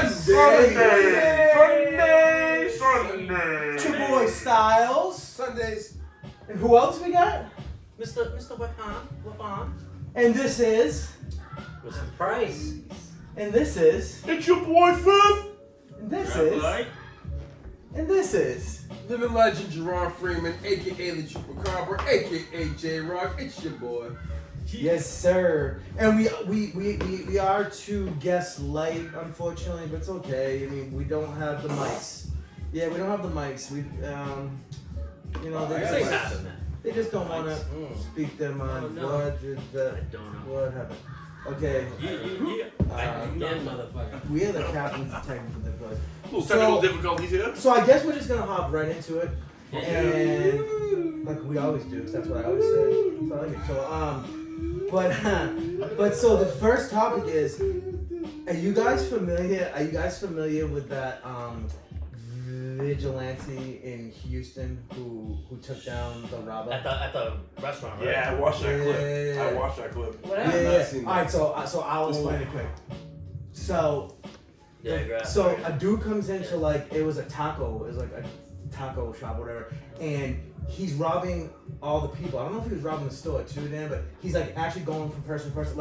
Sunday. It's your boy Styles. Sundays. And who else we got? Mr. Weapon. And this is. Mr. Price. And this is. It's your boy Fifth. And this is. And this is. Living legend Jerron Freeman, aka the Chupacabra, aka J-Rock. It's your boy. Yes, sir. And we are two guests light, unfortunately, but it's okay. I mean, we don't have the mics. Yeah, we don't have the mics. We they just don't want to speak their mind. What did that? I don't know. What happened? Okay. Motherfucker. We are the captains of technical difficulties. Little technical difficulties here. So I guess we're just gonna hop right into it, and like we always do, 'cause that's what I always say. So I like it. But so the first topic is: Are you guys familiar with that vigilante in Houston who took down the robber at the restaurant, right? Yeah, I watched that clip. Yeah. I watched that clip. What happened? Yeah. All right, so I'll explain it quick. So a dude comes into it was a taco shop or whatever, and he's robbing all the people. I don't know if he was robbing the store too, Dan, but he's actually going from person to person,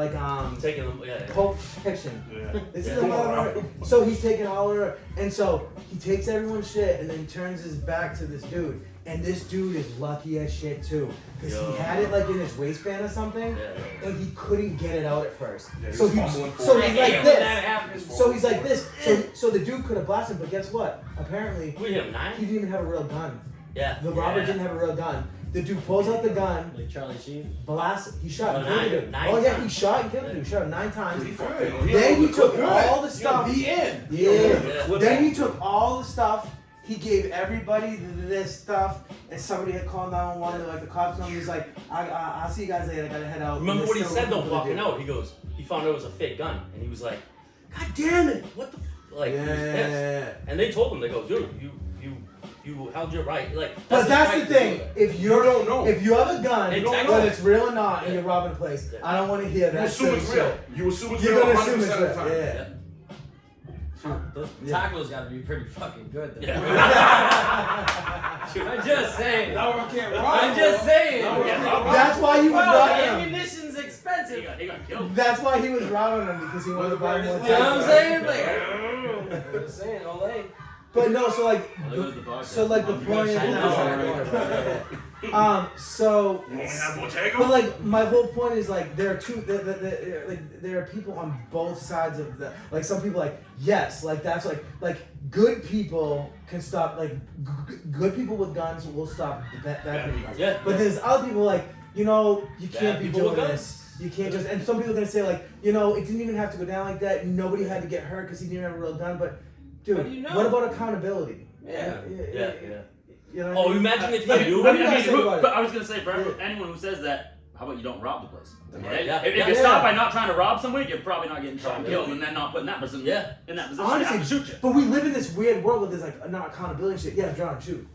taking them, Pulp Fiction. Yeah. This is another. So he's taking all her, and so he takes everyone's shit, and then turns his back to this dude, and this dude is lucky as shit too, because he had it in his waistband or something, and he couldn't get it out at first. Yeah, So he's like this. So he's like this. So the dude could have blasted, but guess what? Apparently, We hit him 9? he didn't even have a real gun. Yeah. The robber didn't have a real gun. The dude pulls out the gun, Like Charlie Sheen. he shot and Oh, killed the dude. nine Oh yeah, he times. shot and killed the dude. He shot him 9 times. Then He took all the stuff. The end. Yeah. Then he took all the stuff. He gave everybody this stuff, and somebody had called 911. The cops told him, he's like, I'll see you guys later. I gotta head out. Remember what he said though, looking for the walking dude. out? He goes, he found out it was a fake gun, and he was like, God damn it! What the he was pissed. And they told him, they go, dude, you held your right. But that's your the right thing. to do it. If you have a gun, Exactly. whether it's real or not, and you're robbing a place, I don't want to hear You that. assume it's real. You assume it's real You're gonna 100% assume it's of the real. time. Yeah. Those tacos gotta be pretty fucking good though. Yeah. I'm just saying. Now we can't rob. I'm just saying. That's why he was Well, robbing him. ammunition's expensive. He got killed. That's why he was robbing him, because he wanted to buy more You know what I'm tacos. saying? I'm just saying, Olay. But no, so the point is, so You want to have Bottega? but my whole point is there are there are people on both sides of the some people yes that's good people can stop good people with guns will stop bad people. Yeah. But there's other people you can't be people with doing guns. this. You can't just, and some people are gonna say it didn't even have to go down like that. Nobody had to get hurt because he didn't have a real gun. But dude, How do you know? what about accountability? Yeah. You know what I Oh, mean? imagine if Like, you knew. what do you guys think about it? But I was gonna say, for Yeah. anyone who says that, how about you don't rob the place? Right. Yeah. If you stop by not trying to rob somebody, you're probably not getting shot and Yeah. killed, and then not putting that person in that position Honestly, to shoot you. but we live in this weird world where there's not accountability and shit. Yeah, John, shoot.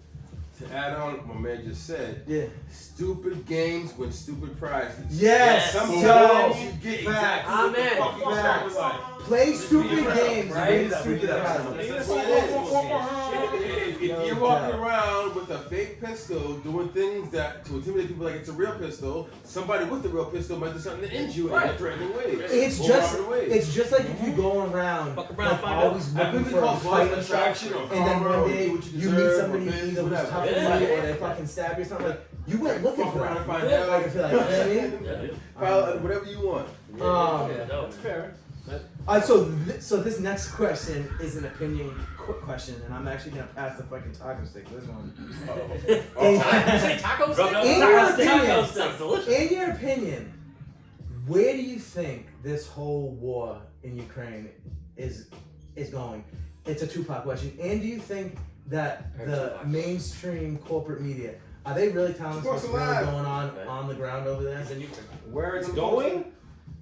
To add on what my man just said, Yeah. stupid games win stupid prizes. Yes. Sometimes Yo. you get Facts. exactly what the Amen. fuck you Facts. want. Play stupid games. right? Win We did stupid that. prizes. That's what it is. If you're walking around with a fake pistol doing things that to intimidate people like it's a real pistol, somebody with a real pistol might do something to injure you in a threatening way. It's Or just harming ways. it's just like if you go around, Fuck around, find out. always I looking think for a it's fight called and attraction or stuff, and then karma one or day do what you you meet deserve, somebody revenge, either who's whatever. tough Yeah. than you or they fucking stab you or something you went looking Fuck for around that. and find Yeah, out. I feel like, you know what I mean? File whatever you want. That's fair. So this next question is an opinion question, and I'm actually gonna pass the fucking taco stick for this one. You say tacos? Bro, no, In tacos, your opinion, Tacos sounds delicious. In your opinion, where do you think this whole war in Ukraine is going? It's a two-part question. And do you think that the mainstream corporate media are they really telling us what's really going on the ground over there? Where it's going?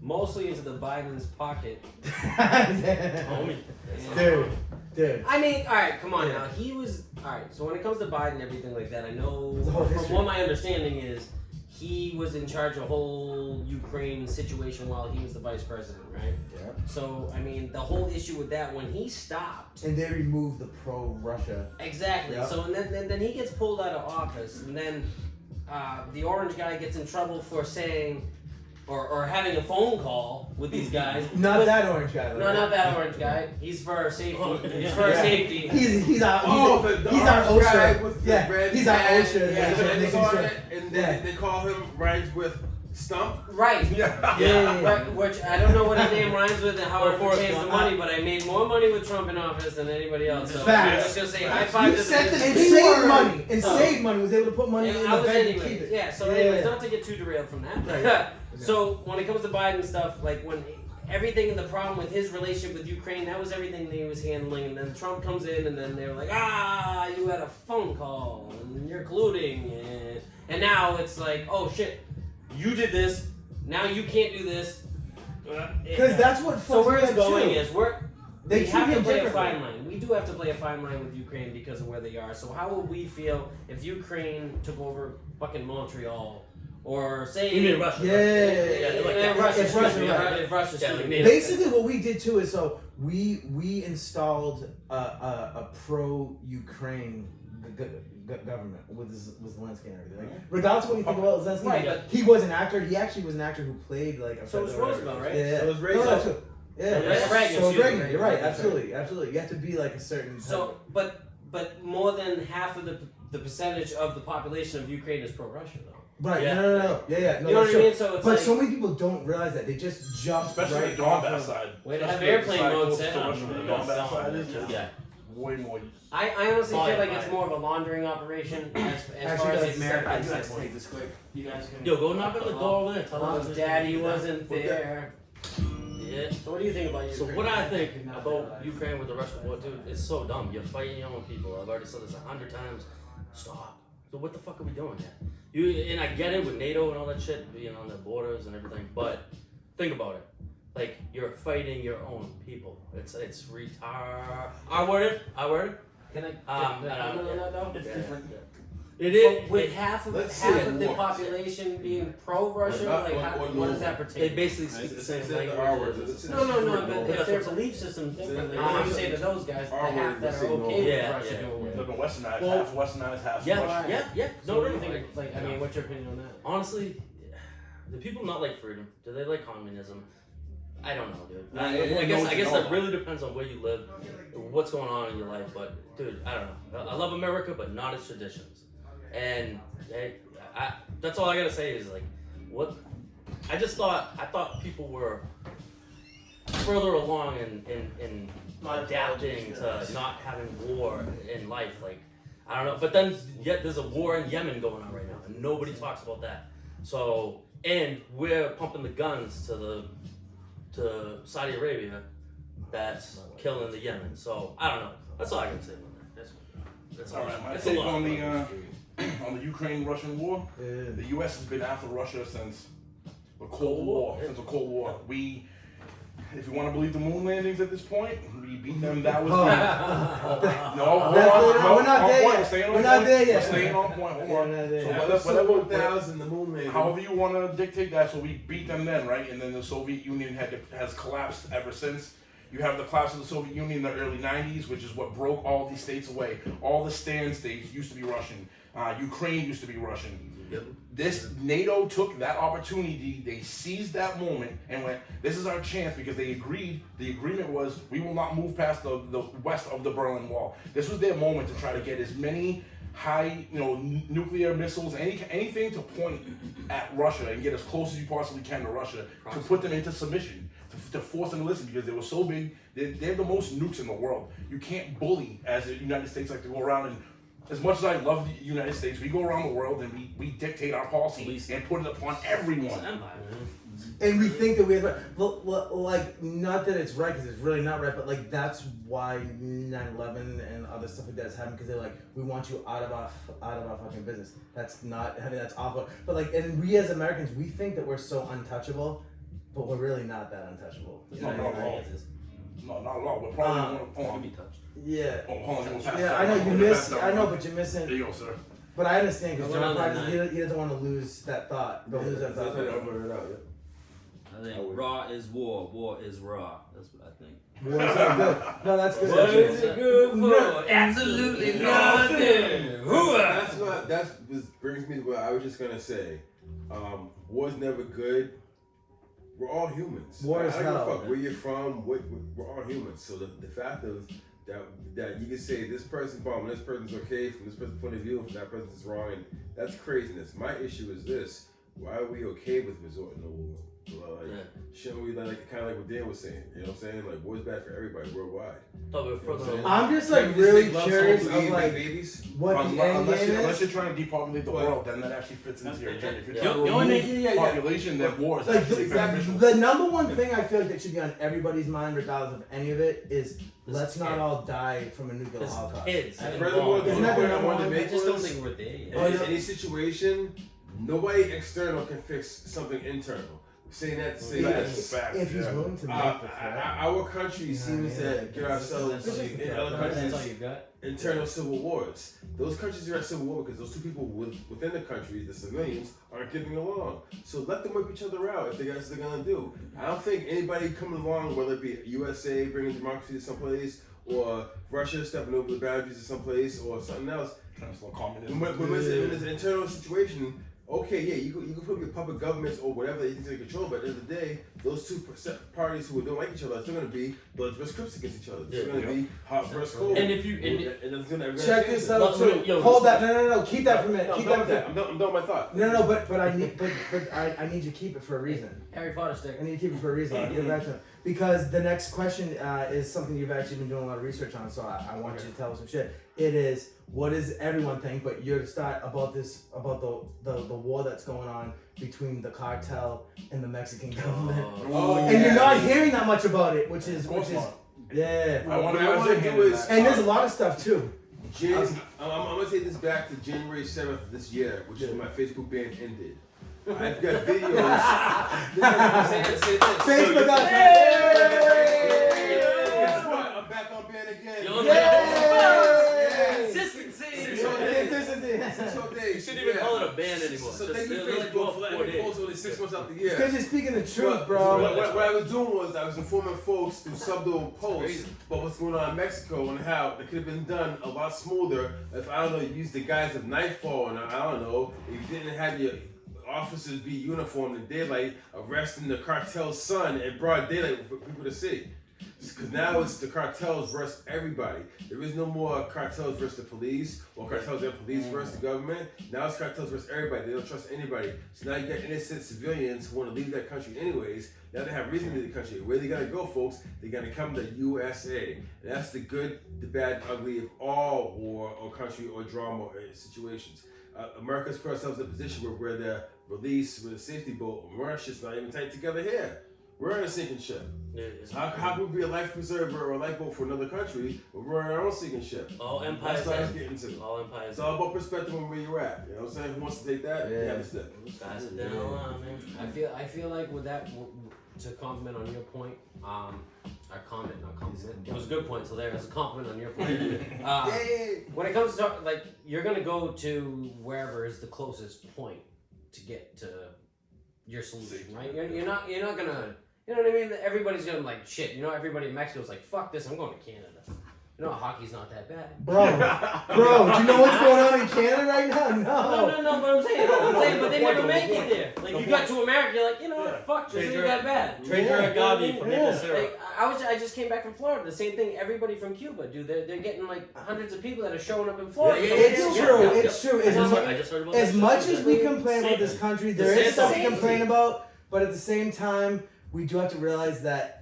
Mostly into the Biden's pocket. Homie. Dude. I mean, all right, come on now. He was all right. So when it comes to Biden and everything like that, I know The whole from history. what my understanding is, he was in charge of the whole Ukraine situation while he was the vice president, right? Yeah. So I mean, the whole issue with that when he stopped. And they removed the pro-Russia. Exactly. Yep. So and then he gets pulled out of office, and then the orange guy gets in trouble for saying. Or having a phone call with these guys. Not that orange guy. Though, No, right? not that orange guy. He's for safety. He's for Yeah. safety. He's our orange guy OSHA. with the Yeah, red he's our hat, OSHA. yeah, making and sure- and they call him rhymes with stump. Right. Yeah. Right, which I don't know what his name rhymes with and how Or it Forrest pertains to Gump. money, but I made more money with Trump in office than anybody else. So Facts. let's just say high five You to the set the business. and saved money. And saved money. Was able to put money And in I the was bank and anyway. keep it. Yeah, so Yeah. anyways, not to get too derailed from that. Right. So when it comes to Biden stuff, like when everything in the problem with his relationship with Ukraine, that was everything that he was handling, and then Trump comes in, and then they're like, you had a phone call, and you're colluding, and now it's like, oh shit, you did this, now you can't do this. Because that's what. So where fucks it's me up, going too. is They we have treat to him play a differently. fine line. We do have to play a fine line with Ukraine because of where they are. So how would we feel if Ukraine took over fucking Montreal? Or say... You mean Russia? Yeah, right? Like that. Russia, It's Russia, right? right. If Russia's Yeah, doing like it. Basically, what we did too is so we installed a pro-Ukraine government with Zelensky and everything. Like, regardless of what you think about Zelensky, Right, but- he was an actor. He actually was an actor who played like a. So was Roosevelt, right? Yeah. So was No, Reagan. no, so- yeah. Yeah, Reagan, So was excuse me. Reagan. You're right. Reagan. Absolutely. You have to be like a certain. So, but more than half of the percentage of the population of Ukraine is pro-Russia, though. Right. Yeah. No. Yeah. No, You know that's what I true. mean? So it's But like... so many people don't realize that they just jump Especially right the off Donbass of. side. Way to have Especially airplane the side mode closest set to on. Russia, the Yeah. Donbass side is just Yeah. way more. I honestly Fine, feel like fine. it's more of a laundering operation as Actually, far as that's the a American separate side. point. this quick. You guys can... Yo, go knock on the door over there. Tell them Oh, Daddy wasn't What there. Yeah. So what do you think about So Ukraine? what I think about Ukraine with the Russian war, dude, it's so dumb. You're fighting your own people. I've already said this 100 times. Stop. So what the fuck are we doing here? And I get it with NATO and all that shit being on the borders and everything, but think about it. Like, you're fighting your own people. It's retard. I worded. Can I Um, comment on that though? It's different. It is. With half of Let's see the more. population being pro-Russia, Not like what- how, what what does no. that They pertain? basically speak the same Say the R word. language. No, but Yeah, if their that's what- belief system's different, Yeah. what do you say to those guys, the Our half word, that let's are say no. okay with Yeah, Russia yeah, doing yeah. it? They've been westernized, Well- half westernized, half Yeah, Russian. yeah. So No, what do no, you no. think? Like, I mean, what's your opinion on that? Honestly, do people not like freedom? Do they like communism? I don't know, dude. Nah, I everyone guess knows I you guess know that about really depends on where you live, what's going on in your life. But dude, I don't know. I love America, but not its traditions. And that's all I gotta say is like, what? I thought people were further along in adapting to not having war in life. Like, I don't know. But then yet there's a war in Yemen going on right now, and nobody talks about that. So, and we're pumping the guns to Saudi Arabia that's killing the Yemen. So I don't know. That's all I can say about that. That's all. All right, my That's a take lot. on the Ukraine-Russian war. Yeah. The U.S. has been after Russia since the Cold War. Yeah. Since the Cold War, if you want to believe the moon landings at this point, we beat them. That was Oh. no. That's hold the- on, we're not on there point. yet. We're staying on We're not point. there yet. We're staying on point. Hold Yeah, on. we're not there So yet. whatever, Episode 1000, the moon landing. however you want to dictate that, so we beat them then, right? And then the Soviet Union has collapsed ever since. You have the collapse of the Soviet Union in the early 90s, which is what broke all these states away. All the stand states used to be Russian. Ukraine used to be Russian. This NATO took that opportunity, they seized that moment and went, this is our chance, because they agreed, the agreement was, we will not move past the west of the Berlin Wall. This was their moment to try to get as many high, nuclear missiles, anything to point at Russia and get as close as you possibly can to Russia, to put them into submission, to force them to listen, because they were so big. They have the most nukes in the world. You can't bully, as the United States like to go around and, as much as I love the United States, we go around the world and we dictate our policy and put it upon everyone. And we think that we have, well, like, not that it's right, because it's really not right, but like that's why 9/11 and other stuff like that is happening, because they're like, we want you out of our fucking business. That's not, I mean, that's awful. But like, and we as Americans, we think that we're so untouchable, but we're really not that untouchable. No, not at all. No, not at all. We're probably Can be touched. Yeah. hold on, you wanna pass Yeah, that I know one? you Pass miss. that I know, one. but you're There missing. you go, sir. But I understand because I went John on that Parker, he doesn't want to lose that thought. Don't lose that thought. I think raw is war. War is raw. That's what I think. War is not good. No, that's good. What is it good for? Absolutely nothing. That's what brings me to what I was just gonna say. War's never good. We're all humans. War is I don't give a hell. fuck where you're from. We're all humans. So the fact is that you can say this person's wrong, this person's okay from this person's point of view, from that person's wrong, and that's craziness. My issue is this: why are we okay with resorting to war? Shouldn't we kind of like what Dan was saying? You know what I'm saying? Like war's bad for everybody worldwide. I'm just like really curious of like babies. what the end game Unless is. you're trying to depopulate the world, then that actually fits into your agenda. If you're Yeah. trying to The only remove population, then war is Like actually beneficial. the number one thing I feel like that should be on everybody's mind, regardless of any of it, is let's not all die from a nuclear holocaust. Kids. And furthermore, the Isn't that the point I number wanted to one? I make just don't was, think we're there yet. in any situation, nobody external can fix something internal. Saying that to say Facts, this. facts, If he's yeah. willing to make the threat. Our country seems to get ourselves in other That's all countries you got. internal civil wars. Those countries are at civil war because those two people within the country, the civilians, aren't getting along. So let them whip each other out if that's what they're gonna do. I don't think anybody coming along, whether it be USA bringing democracy to someplace, or Russia stepping over the boundaries to someplace, or something else. Transfer communism. When it's an internal situation, okay, yeah, you can put your public governments or whatever they think they control, but at the end of the day, those two parties who don't like each other are still going to be blood versus Crips against each other. It's going to be hot versus cold. And if you and it's gonna Check this out Look, too. yo, Hold that. No. Keep that for a minute. No, Keep I'm that done for a with minute. that. I'm done with my thought. No, but I need you to keep it for a reason. Harry Potter stick. I need to keep it for a reason. I'll get back to it. Because the next question is something you've actually been doing a lot of research on, so I want you to tell us some shit. It is, what does everyone think, but you're to start about the war that's going on between the cartel and the Mexican government. And you're not hearing that much about it, which is yeah. I want What I wanna to do is- And there's a lot of stuff too. I'm going to take this back to January 7th of this year, which is when my Facebook ban ended. I've got videos. Say this. Facebook got Guess what? I'm back on ban again. Consistency. 6 whole days. You shouldn't even call it a ban anymore. So Just thank you, let it go Facebook, for for letting 4 me days. post only 6 months out the year. Because you're speaking the truth, What bro. I was doing was I was informing folks through subtle posts about what's going on in Mexico and how it could have been done a lot smoother if, I don't know, you used the guise of nightfall and I don't know, if you didn't have your officers be uniformed in daylight arresting the cartel's son in broad daylight for people to see. Because now it's the cartels versus everybody. There is no more cartels versus the police or cartels and police versus the government. Now it's cartels versus everybody. They don't trust anybody. So now you got innocent civilians who want to leave that country anyways. Now they have reason to leave the country. Where they gotta go, folks? They gotta come to USA. And that's the good, the bad, ugly of all war or country or drama or situations. America's put ourselves in a position where we're the release with a safety boat. We're just not even tight together here. We're in a sinking ship. How can we be a life preserver or a lifeboat for another country when we're in our own sinking ship? All empires. That's what I was getting to. All empires. It's all about perspective on where you're at. You know what I'm saying? Who wants to take that? Yeah. Yeah, that's it. Guys, down the line, man. I feel like with that, to comment on your point, not comment. It was a good point, so there was a compliment on your point. When it comes to like, you're gonna go to wherever is the closest point to get to your solution, right? You're not gonna, you know what I mean? Everybody's gonna like shit. You know, everybody in Mexico's like, fuck this, I'm going to Canada. You know, hockey's not that bad. Bro, do you know what's going on in Canada right now? No, but I'm saying, but they never make it there. Like, you got to America, you're like, you know what, fuck, this ain't that bad. Trade your agave for maple syrup. Like, I just came back from Florida. The same thing. Everybody from Cuba, dude. They're getting like hundreds of people that are showing up in Florida. It's true. I just heard about As that much shit. as we complain about this country, there is stuff to Same. complain about. But at the same time, we do have to realize that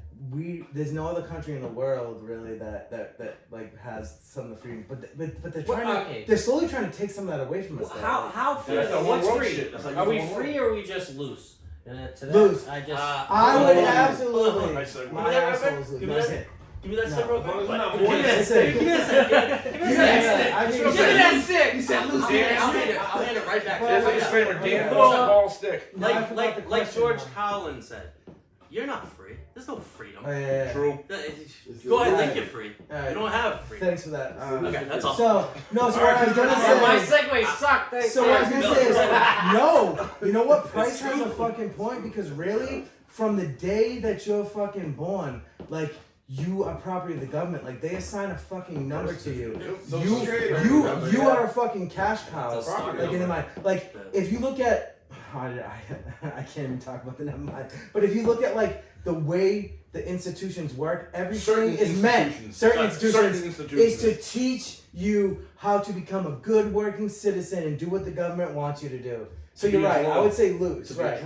there's no other country in the world really that like has some of the freedom. But they're trying they're slowly trying to take some of that away from us. How free? That's that What's one world free? shit. That's like Are we one free or are we just loose? And to that, Loose. I just. I would absolutely. I said, My asshole is loose. Give me that. Give me that stick real quick. As long as we're not Give me born- that stick. Give me that stick. Give me that stick. I mean, Give me that stick. He said loose. I'll hand it right back to Well, you. Disclaimer, Dan Well, loves the ball stick. I forgot the Like question. George Carlin said, You're not free. There's no freedom. True. Go ahead and Right. think you're free. Alright. You don't have freedom. Thanks for that. Okay, that's all. So no, so what I was gonna My say. segue sucked. Thanks. So what I was gonna No. say is no. You know what? Price has a fucking point because really, from the day that you're fucking born, like you are property of the government. Like they assign a fucking number to you. You are a fucking cash cow. It's a stock Like in number. my like if you look at I can't even talk about the number, but if you look at like the way the institutions work, everything is meant. Certain institutions is to teach you how to become a good working citizen and do what the government wants you to do. So you're right. I would say lose. Right.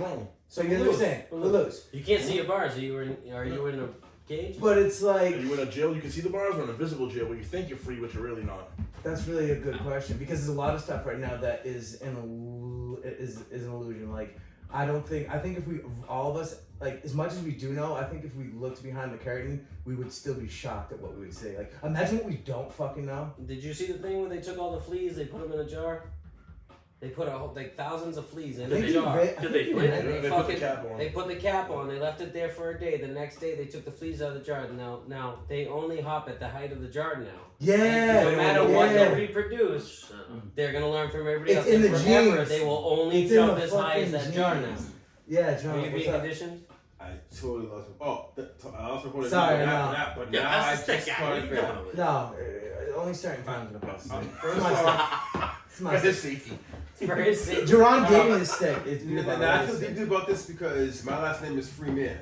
So you're Lose. saying lose. You can't see your bars. Are you in a cage? But it's Are like you in a jail? You can see the bars, or an invisible jail where you think you're free, but you're really not. that's really a good question because there's a lot of stuff right now that is an illusion. Like I think if we all of us like as much as we do know, I think if we looked behind the curtain, we would still be shocked at what we would say. Like imagine what we don't fucking know. Did you see the thing where they took all the fleas? They put them in a jar. They put thousands of fleas in a jar. Did they flip And it? they put the cap on. They put the cap on. They left it there for a day. The next day, they took the fleas out of the jar. Now they only hop at the height of the jar now. Yeah. No matter what yeah. they reproduce, they're gonna learn from everybody It's else. in And the forever, genes. they will only It's in jump the as high as that fucking jar now. genes. Yeah, Are John. you What's being up? conditioned? I totally lost it. Oh, I also recorded Sorry, a video no. after that, but Yeah, now I that's the just stick. caught What are it you back. doing with it? No, only certain times in the past. First off, It's For my his safety. For his sake. Jerron gave me the stick. It's and beautiful. I feel deeply about this because my last name is Freeman.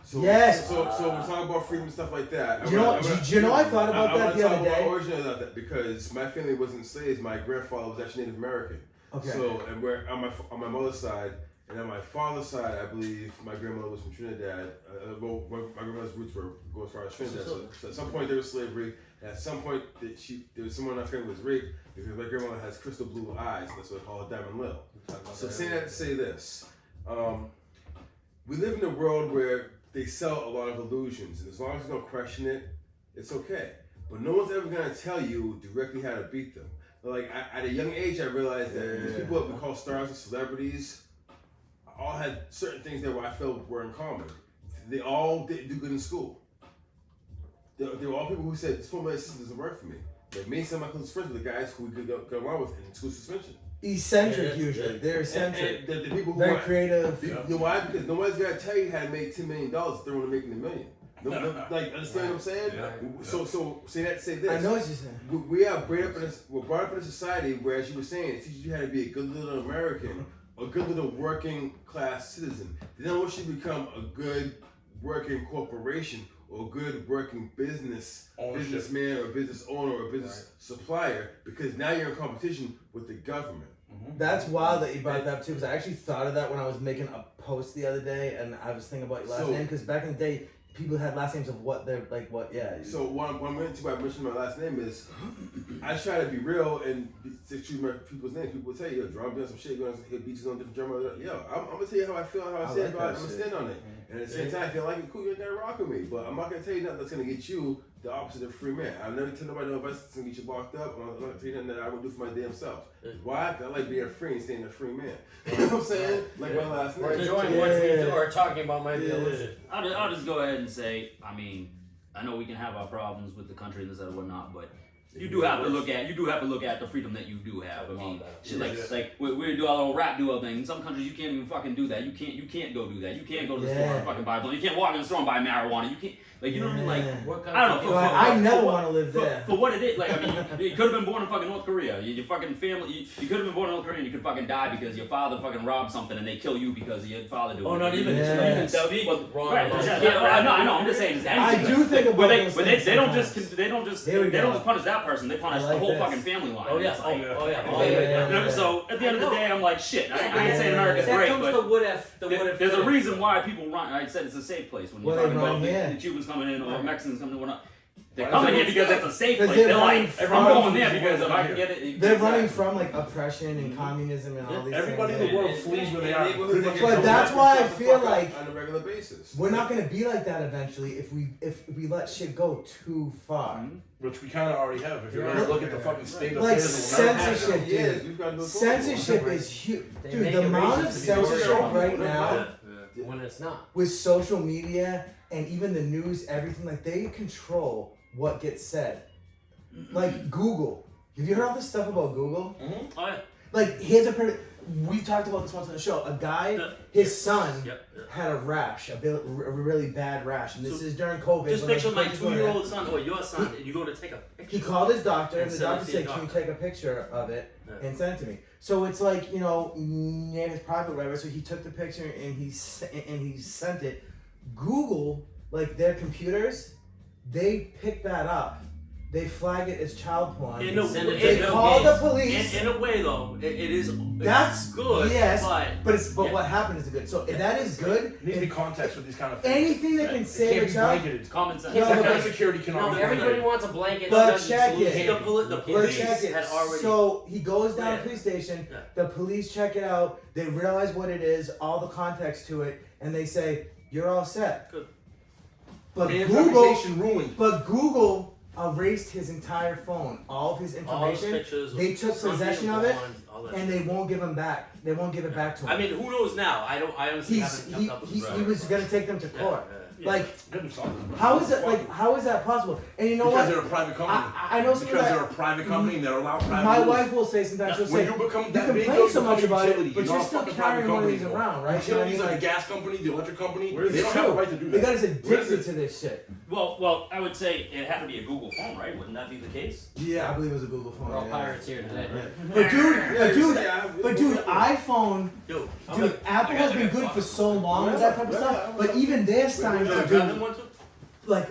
So, Yes. So we're talking about freedom and stuff like that. Do you know I thought about that the other day? I want to talk about that because my family wasn't slaves. My grandfather was actually Native American. Okay. So, and we're on my mother's side, and on my father's side, I believe my grandmother was from Trinidad. Well, my grandmother's roots go as far as Trinidad. So at some point there was slavery. And at some point there was someone in our family was raped because my grandmother has crystal blue eyes. That's what they call a diamond lil. So saying that to say this, we live in a world where they sell a lot of illusions, and as long as you don't question it, it's okay. But no one's ever gonna tell you directly how to beat them. Like at a young age, I realized that these people that we call stars and celebrities all had certain things that I felt were in common. They all didn't do good in school. There were all people who said this formula system doesn't work for me. Like me and some of my close friends were the guys who we could go along with in school suspension. Eccentric usually. They're eccentric. And the people who Very are creative. You know why? Because nobody's gonna tell you how to make $10 million if they're only making $1 million. Like, understand what I'm saying? Yeah. So say this. I know what you're saying. We are we're brought up in a society where, as you were saying, it teaches you how to be a good little American, a good little working class citizen. They don't want you to become a good working corporation or a good working businessman or business owner or business supplier, because now you're in competition with the government. That's wild that you brought that up too, because I actually thought of that when I was making a post the other day, and I was thinking about your last name, because back in the day, people had last names of what they're like, what, yeah. So when I went to, I mentioned my last name is, I try to be real and choose my people's names. People will tell you, yo, drum doing some shit, you're gonna hit beats on different drummer. Yo, I'm gonna tell you how I feel, how I say it, but I'm gonna stand on it. And at the same time, if you like it, cool, you ain't gotta rock with me. But I'm not gonna tell you nothing that's gonna get you the opposite of free man. I'll never tell nobody no advice that's gonna get you locked up. I'm not gonna tell you nothing that I would do for my damn self. Why? Because I like being free and staying a free man. You know what I'm saying? Like my last name. Or enjoying what we do or talking about my illusion. I'll just go ahead and say, I mean, I know we can have our problems with the country and this and whatnot, but you do have to look at the freedom that you do have. I mean, shit, like we do our little rap duo thing. In some countries, you can't even fucking do that. You can't go do that. You can't go to the store and fucking buy a blunt. You can't walk in the store and buy marijuana. You can't, like, you know what I mean? Like, What I don't know. I never want to live there. For what it is, like, I mean, you could have been born in fucking North Korea. Your fucking family, you could have been born in North Korea and you could fucking die because your father fucking robbed something and they kill you because your father did it. Oh, not even. Yeah. That would be wrong. Right, I know. I'm just saying. I do think about those but things they don't sometimes. just Here we they don't go. just punish that person. They punish I the like whole this. fucking family line. Oh yeah. It's like, Oh yeah. Oh, yeah. So at the end of the day, I'm like, shit. I ain't saying America's That great, comes but the what if. there's a reason why people run. I said it's a safe place when you're Well, they talking about run here. the Cubans coming in or Mexicans coming in. Whatnot. They're Why coming is here it- because it's a safe Because place. they're They're running like, from- I'm going there because if I can get it. They're running from like oppression and communism and all these Everybody in things. the world flees where they are. But that's why I feel like on a regular basis. we're not gonna be like that eventually if we let shit go too far. Which we kind of already have. If you're Yeah. going to look at the fucking state of Like affairs of America. censorship, Yes, dude. we've got to do Censorship is huge, They dude. make The it amount of racist to be censorship wrong. right now, when it's not. With social media and even the news, everything, like they control what gets said. Like Google. Have you heard all this stuff about Google? Oh yeah. Like here's we talked about this once on the show. A guy, his son had a rash, a really bad rash, and this is during COVID. Just picture my 2-year-old son or your son, and you go to take a picture. He called his doctor, and the Send it doctor to said, your "Can you doctor." take a picture of it and send it to me?" So it's like, near his private whatever. So he took the picture and he sent it. Google, like their computers, they pick that up. They flag it as child porn. They call the police. In a way, though, it is. That's good. Yes, but what happened is good. So if that is good. There needs to be context with these kind of things. Anything that can save a child. Blanketed. Common sense. That kind of security cannot No, be everybody blanketed. wants a blanket. But check it. The police Check it. had already. So he goes down to the police station. Yeah. The police check it out. They realize what it is, all the context to it, and they say, "You're all set." Good. But Man's Google, reputation ruined. but Google erased his entire phone, all of his all his information. pictures. They took Sunday possession of it, blonde, all that and shit. they won't give him back. They won't give it back to him. I mean, who knows now? I honestly haven't kept up with he the was gonna take them to court. Like, Gotta do something. how is that possible? And you know Because what? they're a private company. I know some Because of they're that. a private company and they're allowed private My rules. wife will say sometimes, she'll When say, you become you that big, complain you so much become about utility. it, but You're you're not a still fucking carrying private one of these company around, right? You know what I Utilities mean? like Like, the gas company, the electric company, Where is they it? don't have the right to do they that. got us Where is addicted it? to this shit. Well, I would say it had to be a Google phone, right? Wouldn't that be the case? Yeah, I believe it was a Google phone. We're all yeah. pirates here today. But dude, iPhone, Yo, dude, Apple has been good for so long with that type of stuff, but even they're starting to do one too? like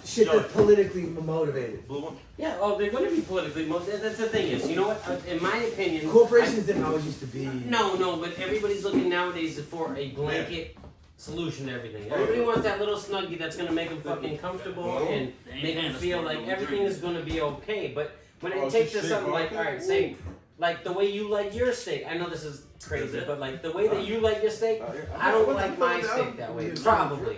shit that's politically motivated. Blue one. Yeah, they're going to be politically motivated. That's the thing is, you know what? In my opinion, Corporations didn't always used to be. No, but everybody's looking nowadays for a blanket solution to everything. Everybody wants that little snuggie that's going to make them fucking comfortable and make them feel like everything is going to be okay. But when it takes to something like, alright, say, like the way you like your steak. I know this is crazy, but like the way that you like your steak, I don't like my steak that way. Probably.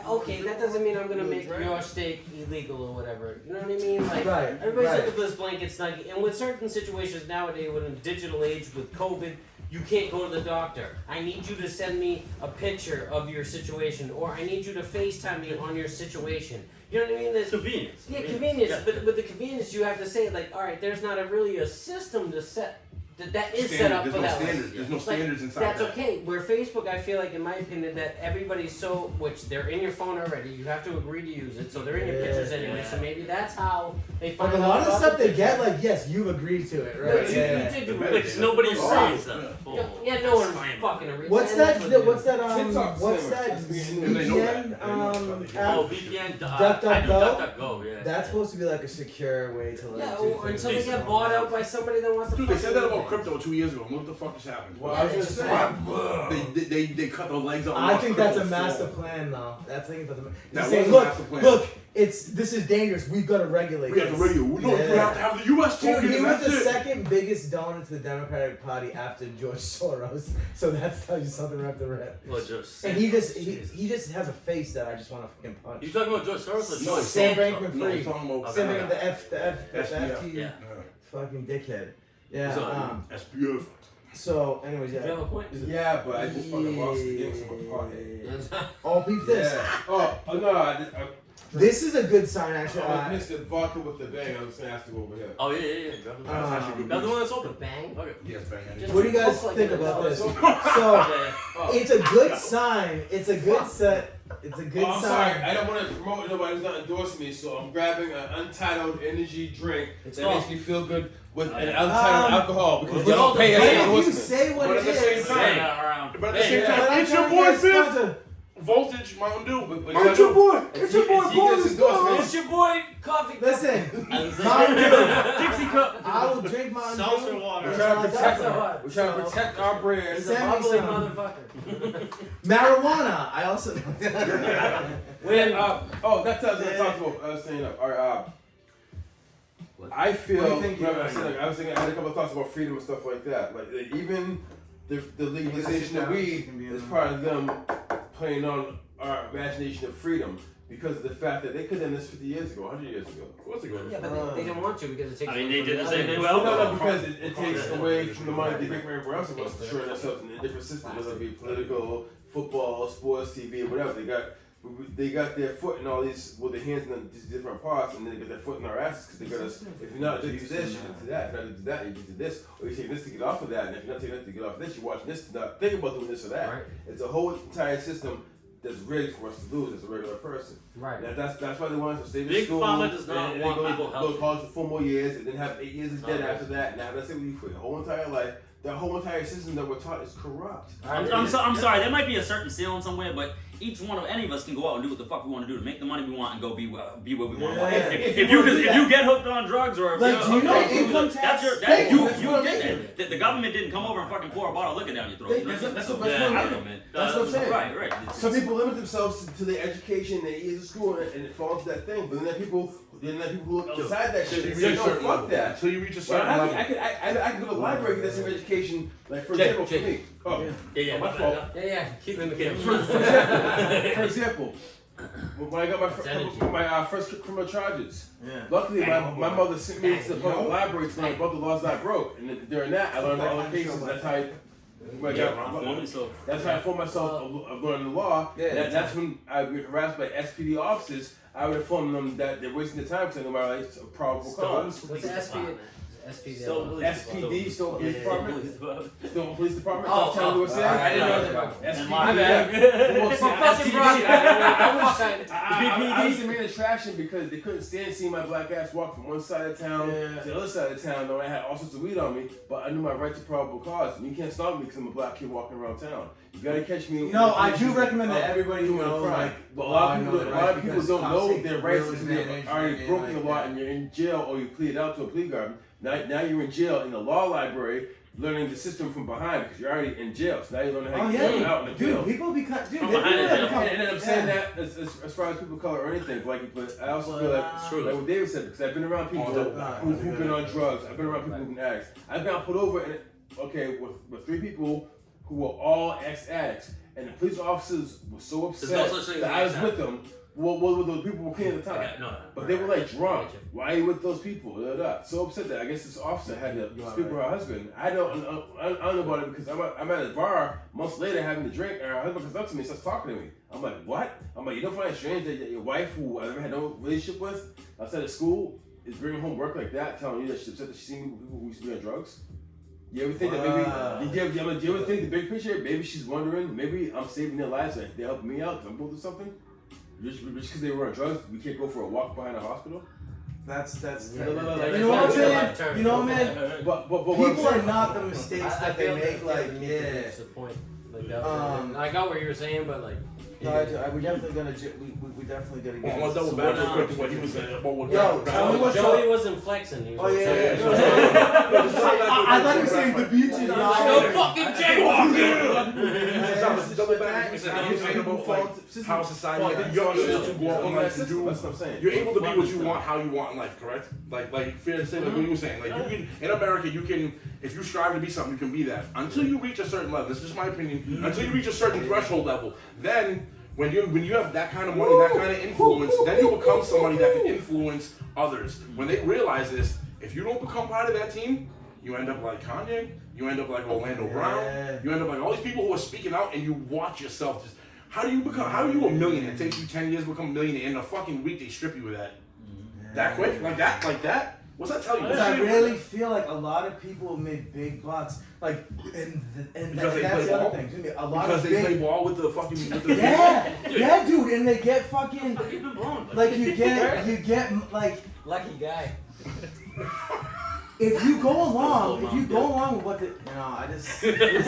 Okay, that doesn't mean I'm gonna make your steak illegal or whatever. You know what I mean? Like everybody's looking for this blanket snuggie, and with certain situations nowadays, with a digital age, with COVID, you can't go to the doctor. I need you to send me a picture of your situation, or I need you to FaceTime me on your situation. You know what I mean? There's Convenience. yeah, convenience. But with the convenience, you have to say like, all right, there's not really a system to set that is set up There's for no that. standards. There's no Like, standards inside that's that. okay. Where Facebook, I feel like, in my opinion, that everybody's so, which they're in your phone already. You have to agree to use it, so they're in your pictures anyway. So maybe that's how they find Like a out lot of about stuff the they get, pictures. like yes, you've agreed to it, No, right? you did do it. Which nobody reads that. Yeah, no one fucking agrees. What's And that? that's what they What's do. that? TikTok's What's similar. that? That's being- And they know that. VPN. They know that. Oh, App? VPN. DuckDuckGo? I do DuckDuckGo, yeah. That's supposed to be like a secure way to like. Yeah, do or things. until they get bought out by somebody that wants to. Dude, they said that fucking about do crypto 2 years ago. What the fuck just happened? Well, I was it's gonna just say, They cut the legs out. I think that's a crypto master fall. plan, though. That's I think that's a. That They're was saying, a look, master plan. look, this is dangerous. We've got to regulate. We have the this." radio. No, we have to have the U.S. Dude, token. he and was that's the it. second biggest donor to the Democratic Party after George Soros. So that's tells you something right off the rip. Well, just. And he just has a face that I just want to fucking punch. You talking about George Soros or No, George Sam Soros? Bankman No, Free. he's talking about Sam Okay. Bankman, the FT, Yeah. fucking dickhead. Yeah. So, That's beautiful. So, anyways, Do you yeah. have a point? yeah, but I just fucking lost the game, so I'm a pothead. Oh, peep this. Yeah. Oh, no, I This is a good sign, actually. I missed the vodka with the bang. I was gonna ask to go over here. Oh, yeah. Grab the That's actually good. Grab the one that's The open. bang. Okay. Yes, bang. Just- What do you guys Like think an about adult. this? So, Yeah. it's a good sign. It's a good set. It's a good Oh, I'm sorry. sign. I don't want to promote nobody who's not endorsing me, so I'm grabbing an Untitled energy drink It's that called- makes me feel good with an Untitled alcohol because they don't pay But us if you endorsement. say what But it at the same is, time- Yeah, around. But at the same but time, I'm it's your trying to boy get Fifth. sponsor. Voltage Mountain Dew. But It's your boy. It's your boy. If he gets endorsement, It's your boy, Coffee. Listen, Mountain Mountain Dew. Dixie cup. I will drink Mountain Seltzer Dew. water. we're until trying I to die. protect so hard. We're trying to protect our brand. He's a Send me bubbly some. motherfucker. Marijuana. I also. When Oh, that's what I was gonna talk about. I was saying, all right, I feel. What do you think remember, you're I was thinking. I had a couple of thoughts about freedom and stuff like that. Like even the legalization of weed is part of them playing on our imagination of freedom. because of the fact that they could have done this 50 years ago, 100 years ago. Of course they go. Yeah, but they didn't want to because it takes. I mean, away they from did the same other- thing with No, alcohol. because it takes away from the money they get for everywhere else of us to insure themselves in a different system, whether it be political, football, sports, TV, whatever. They got their foot in all these, with their hands in these different parts, and then they got their foot in our asses because they got us. If you're not addicted to this, you're addicted to that. If you're not addicted to that, you're addicted to this. Or you're taking this to get off of that, and if you're not taking this to get off of this, you're watching this to not think about doing this or that. Right. It's a whole entire system that's rigged for us to lose as a regular person. Right. That's why they want us to stay in Big school. Pharma does not and want then people go healthy. to college for 4 more years, and then have 8 years of debt Not after that. Now that's it with you for your whole entire life. That whole entire system that we're taught is corrupt. I'm sorry, there might be a certain ceiling somewhere, but each one of any of us can go out and do what the fuck we want to do to make the money we want and go be what we want. Yeah. If you get hooked on drugs or Like, do you know income tax? Thank you. you get that. The government didn't come over and fucking pour a bottle of liquor down your throat. That's what Yeah, I'm I saying. don't know, man. That's what I'm saying. Right. Some people limit themselves to their education, their years of school, and it falls into that thing. But then there are people who look outside that shit and say, no, fuck that. Until you reach a But certain level. I can go to the library and get that same education, like for example, for me. Oh, Yeah, my fault. Yeah. Keep in the For example, when I got my first criminal charges, luckily my mother sent me to the public library to learn about the laws that I broke, and then during that I learned all the cases. That's how that's how I formed myself of learning the law. That's when I was harassed by SPD officers. I would inform them that they're wasting their time because I know my life's a probable cause. What's SPD? SPD. SPD, Stolen Police Department. Stolen Police Department. Oh, Tell me what's that. I didn't know that. SPD. My Well, see, fucking I was the main attraction because they couldn't stand seeing my black ass walk from one side of town to the other side of town, knowing I had all sorts of weed on me, but I knew my right to probable cause. And you can't stop me because I'm a black kid walking around town. You gotta catch me. No, I do recommend that everybody doing know, a crime. like, But a lot of people don't know because their cops rights take because real they've already advantage broken the and, law like, and you're in jail or you plead out to a plea garden. Now you're in jail in the law library learning the system from behind because you're already in jail. So now you're learning how to get out in the jail. Dude, people become From behind the jail. And then I'm saying that as far as people of color or anything, like, but I also feel like It's true. like what David said, because I've been around people who've been on drugs. I've been around people who've been addicts. I've got pulled over with 3 people who were all ex-addicts, and the police officers were so upset There's no such thing that as I was ex-addict. with them. Well, the people were clean at the time. Okay, no. But they were like drunk. Why are you with those people? So upset that I guess this officer had to speak with her husband. I don't know about it because I'm at a bar months later having a drink, and her husband comes up to me and starts talking to me. I'm like, what? I'm like, you don't find it strange that your wife, who I never had no relationship with, outside of school, is bringing home work like that, telling you that she's upset that she's seen people who used to be on drugs? You ever think that maybe, do you ever think the big picture? Maybe she's wondering, maybe I'm saving their lives, like they're helping me out because I'm going through something? Just because they were on drugs, we can't go for a walk behind a hospital? That's No, you know what I'm saying? You know what I mean? But what I'm People are saying- not the mistakes that they make, like, yeah. That's the point. Like that was I got what you were saying, but like. No, we definitely gonna we definitely gonna get. I'm gonna double back real quick to what he was saying about what Yo, tell me what's Joey wasn't flexing. He was Oh yeah. I thought you were saying the beaches. No fucking jaywalking. Double back. He was saying about how society, you're able to go out in life and do. That's what I'm saying. You're able to be what you want, how you want in life, correct? Like fair to say, like what you were saying. Like you can in America, you can, if you strive to be something, you can be that. Until you reach a certain level, this is just my opinion. Until you reach a certain threshold level, then when you have that kind of money, that kind of influence, then you become somebody that can influence others. When they realize this, if you don't become part of that team, you end up like Kanye, you end up like Orlando Brown, you end up like all these people who are speaking out, and you watch yourself just. How are you a millionaire? It takes you 10 years to become a millionaire. In a fucking week, they strip you of that. That quick? Like that? What's that tell you? Because I really feel like a lot of people made big bucks, like, and Because they that's play the other ball? thing. A lot Because of they play big, ball with the fucking. With the yeah, dude, and they get fucking, You've been blown. like you get like, Lucky guy. if you go along with what the, I just, this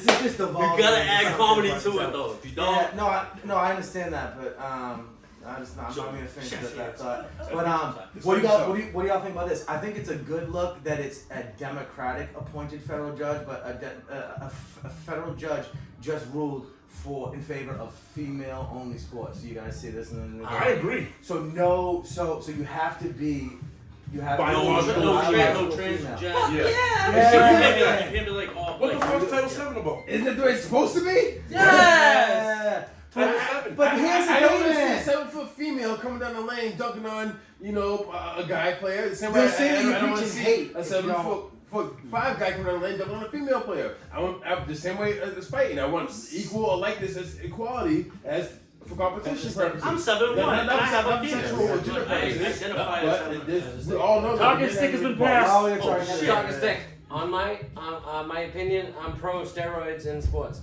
is just You evolving. gotta into add something comedy like to that. it though. If you don't, Yeah, I understand that, but I'm not being offended at that thought. But what do y'all think about this? I think it's a good look that it's a Democratic appointed federal judge, but a federal judge just ruled in favor of female only sports. So you guys see this, and then I agree. So you have to be. You have Biological no female. transgender. Yeah. So You can't be like all. what the like, fuck is Title VII about? Isn't that the way it's supposed to be? Yeah. Title VII. But here's the I don't thing, coming down the lane dunking on, a guy player. The same They're way saying I you're don't want to preaching see hate a if you don't- 7'5" guy coming down the lane dunking on a female player. I want the same way as fighting. I want equal or likeness as equality as for competition purposes. I'm 7'1", and I have a penis. But I identify as we all know Talking that stick has been Oh, passed. Oh, shit. Talking stick. On my opinion, I'm pro steroids in sports.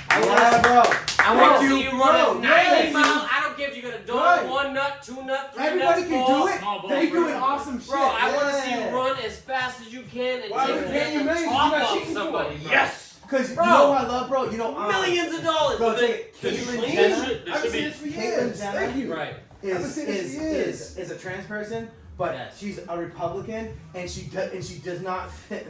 I want Yeah, bro. I want to Bro, see you run bro, at 90 yes. miles. I don't care if you're gonna dog Right. 1 nut, 2 nut, 3 Everybody nuts, can 4. do it. Small ball They for doing everybody. awesome shit. Bro, I want to see you Yeah. run as fast as you can and Why take are we paying you the millions? top You're not off cheating for somebody. it. Bro. Yes. Because you Bro. know what I love, bro? Millions of dollars. Bro, But take can you Caitlyn clean? Jenner. I've been saying this for years. Jenner. Thank you. Right. I've been is saying this for years. is a trans person, but Yes. she's a Republican, and she does not think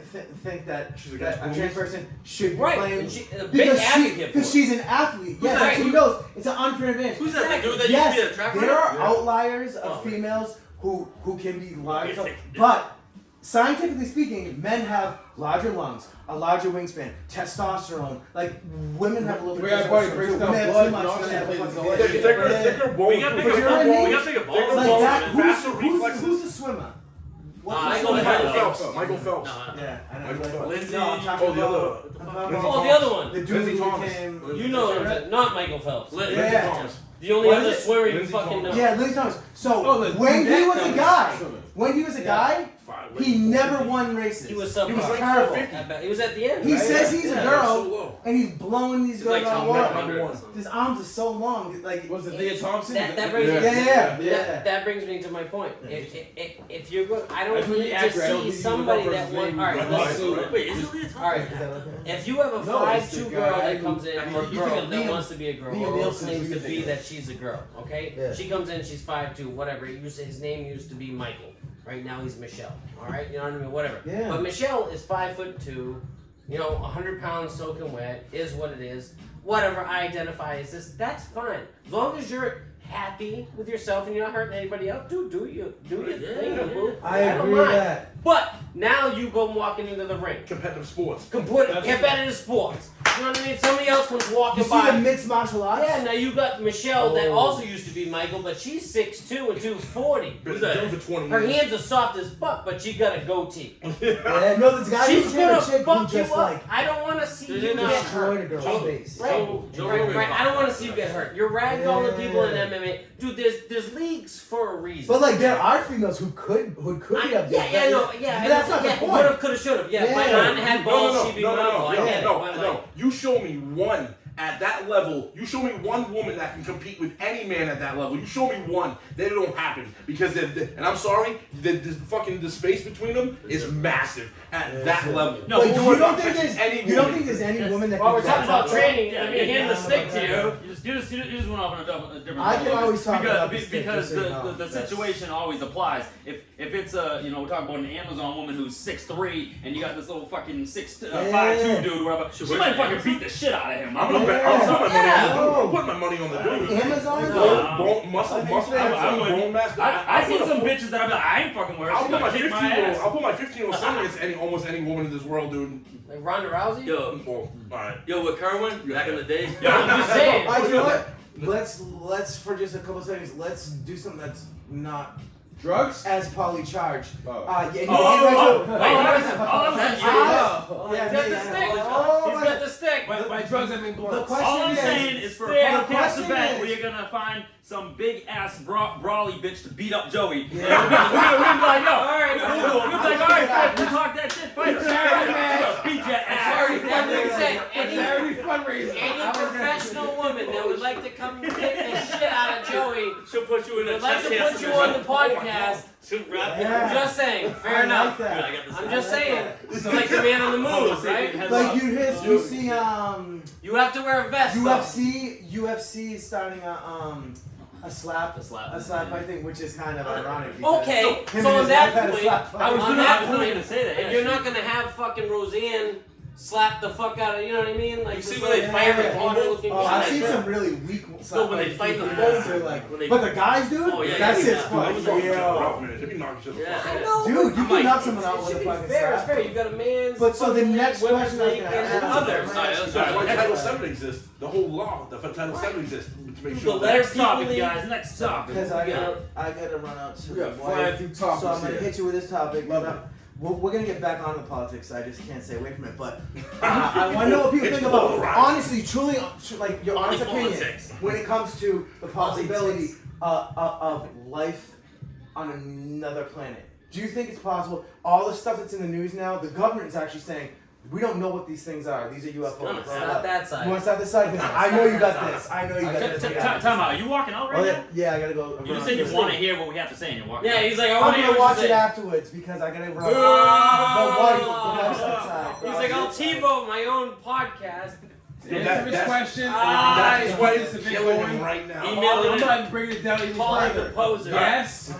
that, She's that against a trans homeless? person should be Right. playing And she, a big because advocate for because it. she's an athlete. Yes, that? and she knows it's an unfair advantage. Who's that? The dude that Yes, used to be a track there runner? are outliers of Oh. females who can be large, Yeah. but scientifically speaking, men have larger lungs, a larger wingspan, testosterone. Like women have a little bit We of have body testosterone breaks too. down Women have blood too much. and Women have oxygen fucking plays shit. Thicker, Yeah. thicker bones. We got But bigger you know what I balls. mean? We got bigger balls. Bigger Like balls that. and faster reflexes. Who's the swimmer? What's the Michael swimmer? Michael Phelps. Phelps. Michael Phelps. No, Yeah, I know. Michael Like, Phelps. Lindsay- No, I'm talking Oh, the other. about. I'm talking Lindsay about Oh, the other one. the dude Lindsay who Thomas. became. You know him, not Michael Phelps. Lindsay Yeah. Lindsay Thomas. The only What other is it? swimmer you Lindsay fucking know. Thomas. Yeah, Lindsay Thomas. So Oh, the when he dude was that a was guy, swimming. when he was a guy, he never won races. He was He was subpar. terrible. I bet. He was at the end. He right? says he's Yeah. a so girl, low. and he's blowing these He's girls like out of Tom water. Brady or something. His arms are so long, like What's the Thea Thompson? That brings Yeah. me. yeah. That brings me to my point. If you're going, I That's don't really need to accurate. I don't see need to somebody know that person's wants. name. All right, Right. listen. Wait, is it Leah All right. If you have a No, it's 5'2" the girl guy that comes in, who- or a you girl think of that Liam- wants to be a girl, Liam or Nielsen, claims who to you be think that she's a girl, okay? Yeah. She comes in, she's 5'2", whatever. His name used to be Michael. Right now he's Michelle. All right, you know what I mean? Whatever. Yeah. But Michelle is 5'2", 100 pounds soaking wet, is what it is. Whatever I identify as this, that's fine. As long as you're happy with yourself and you're not hurting anybody else, dude, do your thing, Yeah. boo. I don't agree with mind. that. But now you go walking into the ring. Competitive sports. Competitive sports. You know what I mean? Somebody else comes You walking see by. the mixed martial arts? Yeah, now you got Michelle that Oh. also used to be Michael, but she's 6'2" and 240. Been Who's that? doing for 20 Her years. hands are soft as fuck, but she got a goatee. Yeah, no, this guy She's was gonna a chick who fuck you just up. like I don't want to see you Dude, get destroyed hurt. a girl's Joe- face. Right. Joe Right, Rogan right. I don't want to talks see you about get that. hurt. You're ragdolling Yeah. people in MMA, dude. There's leagues for a reason. But like there are females who could be up there. Yeah. That's not the point. Would have, could have, should have. Yeah, Yeah. my aunt had balls. She'd be Michael. I get it. no, But, no. like, You show me one at that level. You show me one woman that can compete with any man at that level. You show me one. That it don't happen because and I'm sorry, the space between them is massive at that level. No, Like, You you are don't not think touching there's any you don't woman. think there's any woman that Well, can we're talking about that? training. Yeah, Let me yeah, hand the yeah. stick to you. You just went off on a different I can level. always talk because, about the stick, because just so you know. the That's- situation always applies. If it's a we're talking about an Amazon woman who's 6'3" and you got this little fucking 5'2" dude, whatever, she might fucking beat the shit out of him. I'm gonna bet. I'm putting my money on the dude. Amazon? Bone, muscle, bone mass. I seen some bitches that I'm like, I ain't fucking worried. I'll She's put my gonna kick my 15-year-old. ass. I'll put my 15-year-old son against almost any woman in this world, dude. Like Ronda Rousey. Yo, Well, all right. with Kerwin, back in the day. I'm just saying. Alright, you know what? Let's for just a couple seconds. Let's do something that's not Drugs? as poly charged. Oh. Yeah. He's got the stick. He's got the stick. By drugs, I mean The blunts. question All I'm is, saying is for a Stick. podcast question event is- where you're gonna find some big ass brawly bitch to beat up Joey. Yeah. We're like, yo, All right, we're like, all right, Fred, we talk that shit, fight us. Beat your ass. Sorry, that being said, Every fundraiser. any professional woman that would like to come kick the shit out of Joey She'll put you in a would like to chest put hair you on the submission. podcast. She'll wrap Yeah. I'm just saying, fair I enough. like that. I got this. I'm just I like saying. that. It's like the man on the move, right? Like you see You have to wear a vest. though. UFC is starting a slap fight thing, which is kind of ironic. because Okay, him so and on his that wife had a point, slap fight. I was On on that that point, point, gonna say that. and you're not gonna have fucking Roseanne slap the fuck out of, you know what I mean? Like, You see just when they like fight Harry the Potter people? looking Oh, guy. I've seen some really weak. No, when they fight the bulls, bulls, like. when they- But the guys, dude, Oh, yeah, that's yeah, his yeah. spot. Those fucking shit Yeah. rough, man. They be knocking shit the Yeah. fuck out. I know. Dude, you I'm can like, knock someone out It with a should be fucking fair. It's slap. fair. You've got a man's But so the fucking next league, question I was women's gonna league, and ask- others. That's why Title VII exists. The whole law, the Title VII exists to make sure The that. Next topic, People- guys. Next topic. Because I gotta run out to We got the flying wife. through So topics I'm gonna here. hit you with this topic. Love and it. we're gonna get back on the politics. I just can't stay away from it. But I want to know what people It's think about. polarized. Honestly, truly, like your On the honest opinion politics. when it comes to the possibility of life on another planet. Do you think it's possible? All the stuff that's in the news now, the government is actually saying we don't know what these things are. These are UFOs. It's not that side. You want to start this side? 'Cause I know you got this. I know you got this. Time out. Are you walking out right Oh, now? yeah, I gotta go. You said you want to hear what we have to say, and you're walking. Yeah, out. he's like, I I'm want to hear gonna what watch you it say. afterwards because I gotta run. Oh. The wife's outside. He's like, I'll TiVo my own podcast. Answer his question. That is what is It's killing him right now. Email I'm him. not bringing it down even Call him the further. poser. Yes,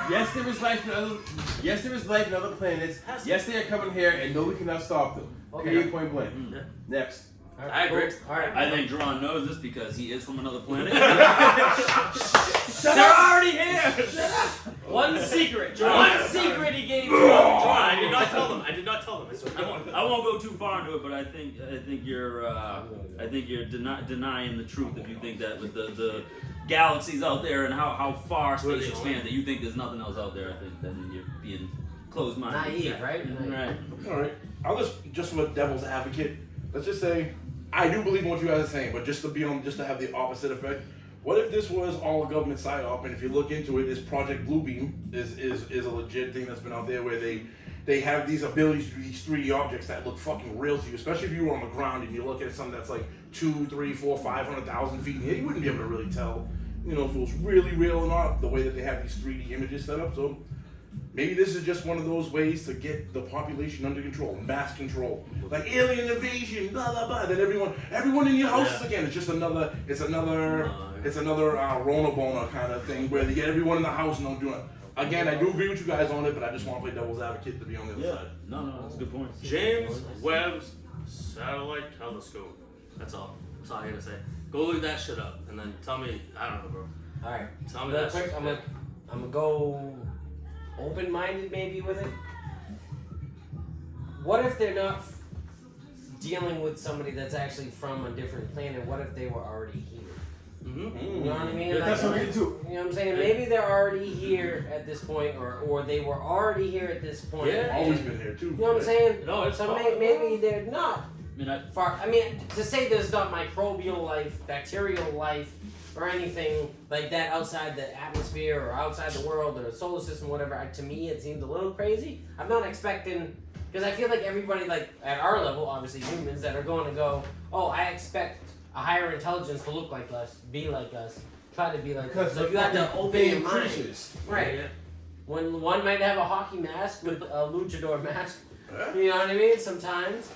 yes, there is life in other. Yes, there is life in other planets. Yes, they are coming here, and nobody cannot stop them. Okay. Period. Point blank. Mm. Next. I agree. All right. I think Jerron knows this because he is from another planet. They're already here. One secret. One secret he gave you. John, I did not tell them. I did not tell them. I swear. I won't go too far into it, but I think you're denying the truth if you think that with the galaxies out there and how far space expands that you think there's nothing else out there. I think then you're being closed-minded. Naive, right? Right. All right. I'll just for the devil's advocate, let's just say I do believe in what you guys are saying, but just to have the opposite effect. What if this was all a government psyop, and if you look into it, this Project Bluebeam is a legit thing that's been out there where they have these abilities to do these 3D objects that look fucking real to you, especially if you were on the ground and you look at something that's like 2, 3, 4, 500,000 feet in the air, you wouldn't be able to really tell, if it was really real or not, the way that they have these 3D images set up. So maybe this is just one of those ways to get the population under control, mass control, like alien invasion, blah blah blah. Then everyone in your houses again. It's another Rona Bona kind of thing where they get everyone in the house and don't do it. Again, I do agree with you guys on it, but I just want to play devil's advocate to be on the other side. No, that's a good point. James Webb's Satellite Telescope. That's all. That's all I gotta say. Go look that shit up and then tell me. I don't know, bro. All right. Tell me Real that quick, shit. I'm gonna go open-minded maybe with it. What if they're not dealing with somebody that's actually from a different planet? What if they were already here? Mm-hmm. You know what I mean? Yeah, that's what we do too. You know what I'm saying? Maybe they're already here at this point, or they were already here at this point. Yeah. Always been here too. You know what I'm saying? No, it's so possible. maybe they're not I mean, far. I mean, to say there's not microbial life, bacterial life, or anything like that outside the atmosphere or outside the world or the solar system, whatever. To me, it seems a little crazy. I'm not expecting, because I feel like everybody, like at our level, obviously humans, that are going to go, oh, I expect a higher intelligence to look like us, be like us, try to be like us. So you have to open your mind. creatures. Right. When one might have a hockey mask with a luchador mask. You know what I mean? Sometimes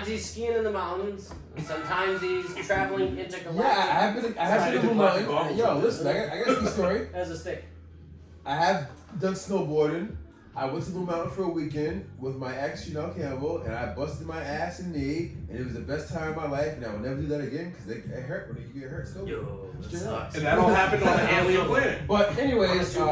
he's skiing in the mountains. Sometimes he's traveling intergalactic. Yeah, I have been to Blue Mountain. Yo, listen, I got a ski story. As a stick. I have done snowboarding. I went to Blue Mountain for a weekend with my ex, Campbell, and I busted my ass and knee, and it was the best time of my life, and I will never do that again because it hurt when you get hurt snowboarding. Yo, that Straight up. sucks. And that all happened on an alien planet. But anyways, in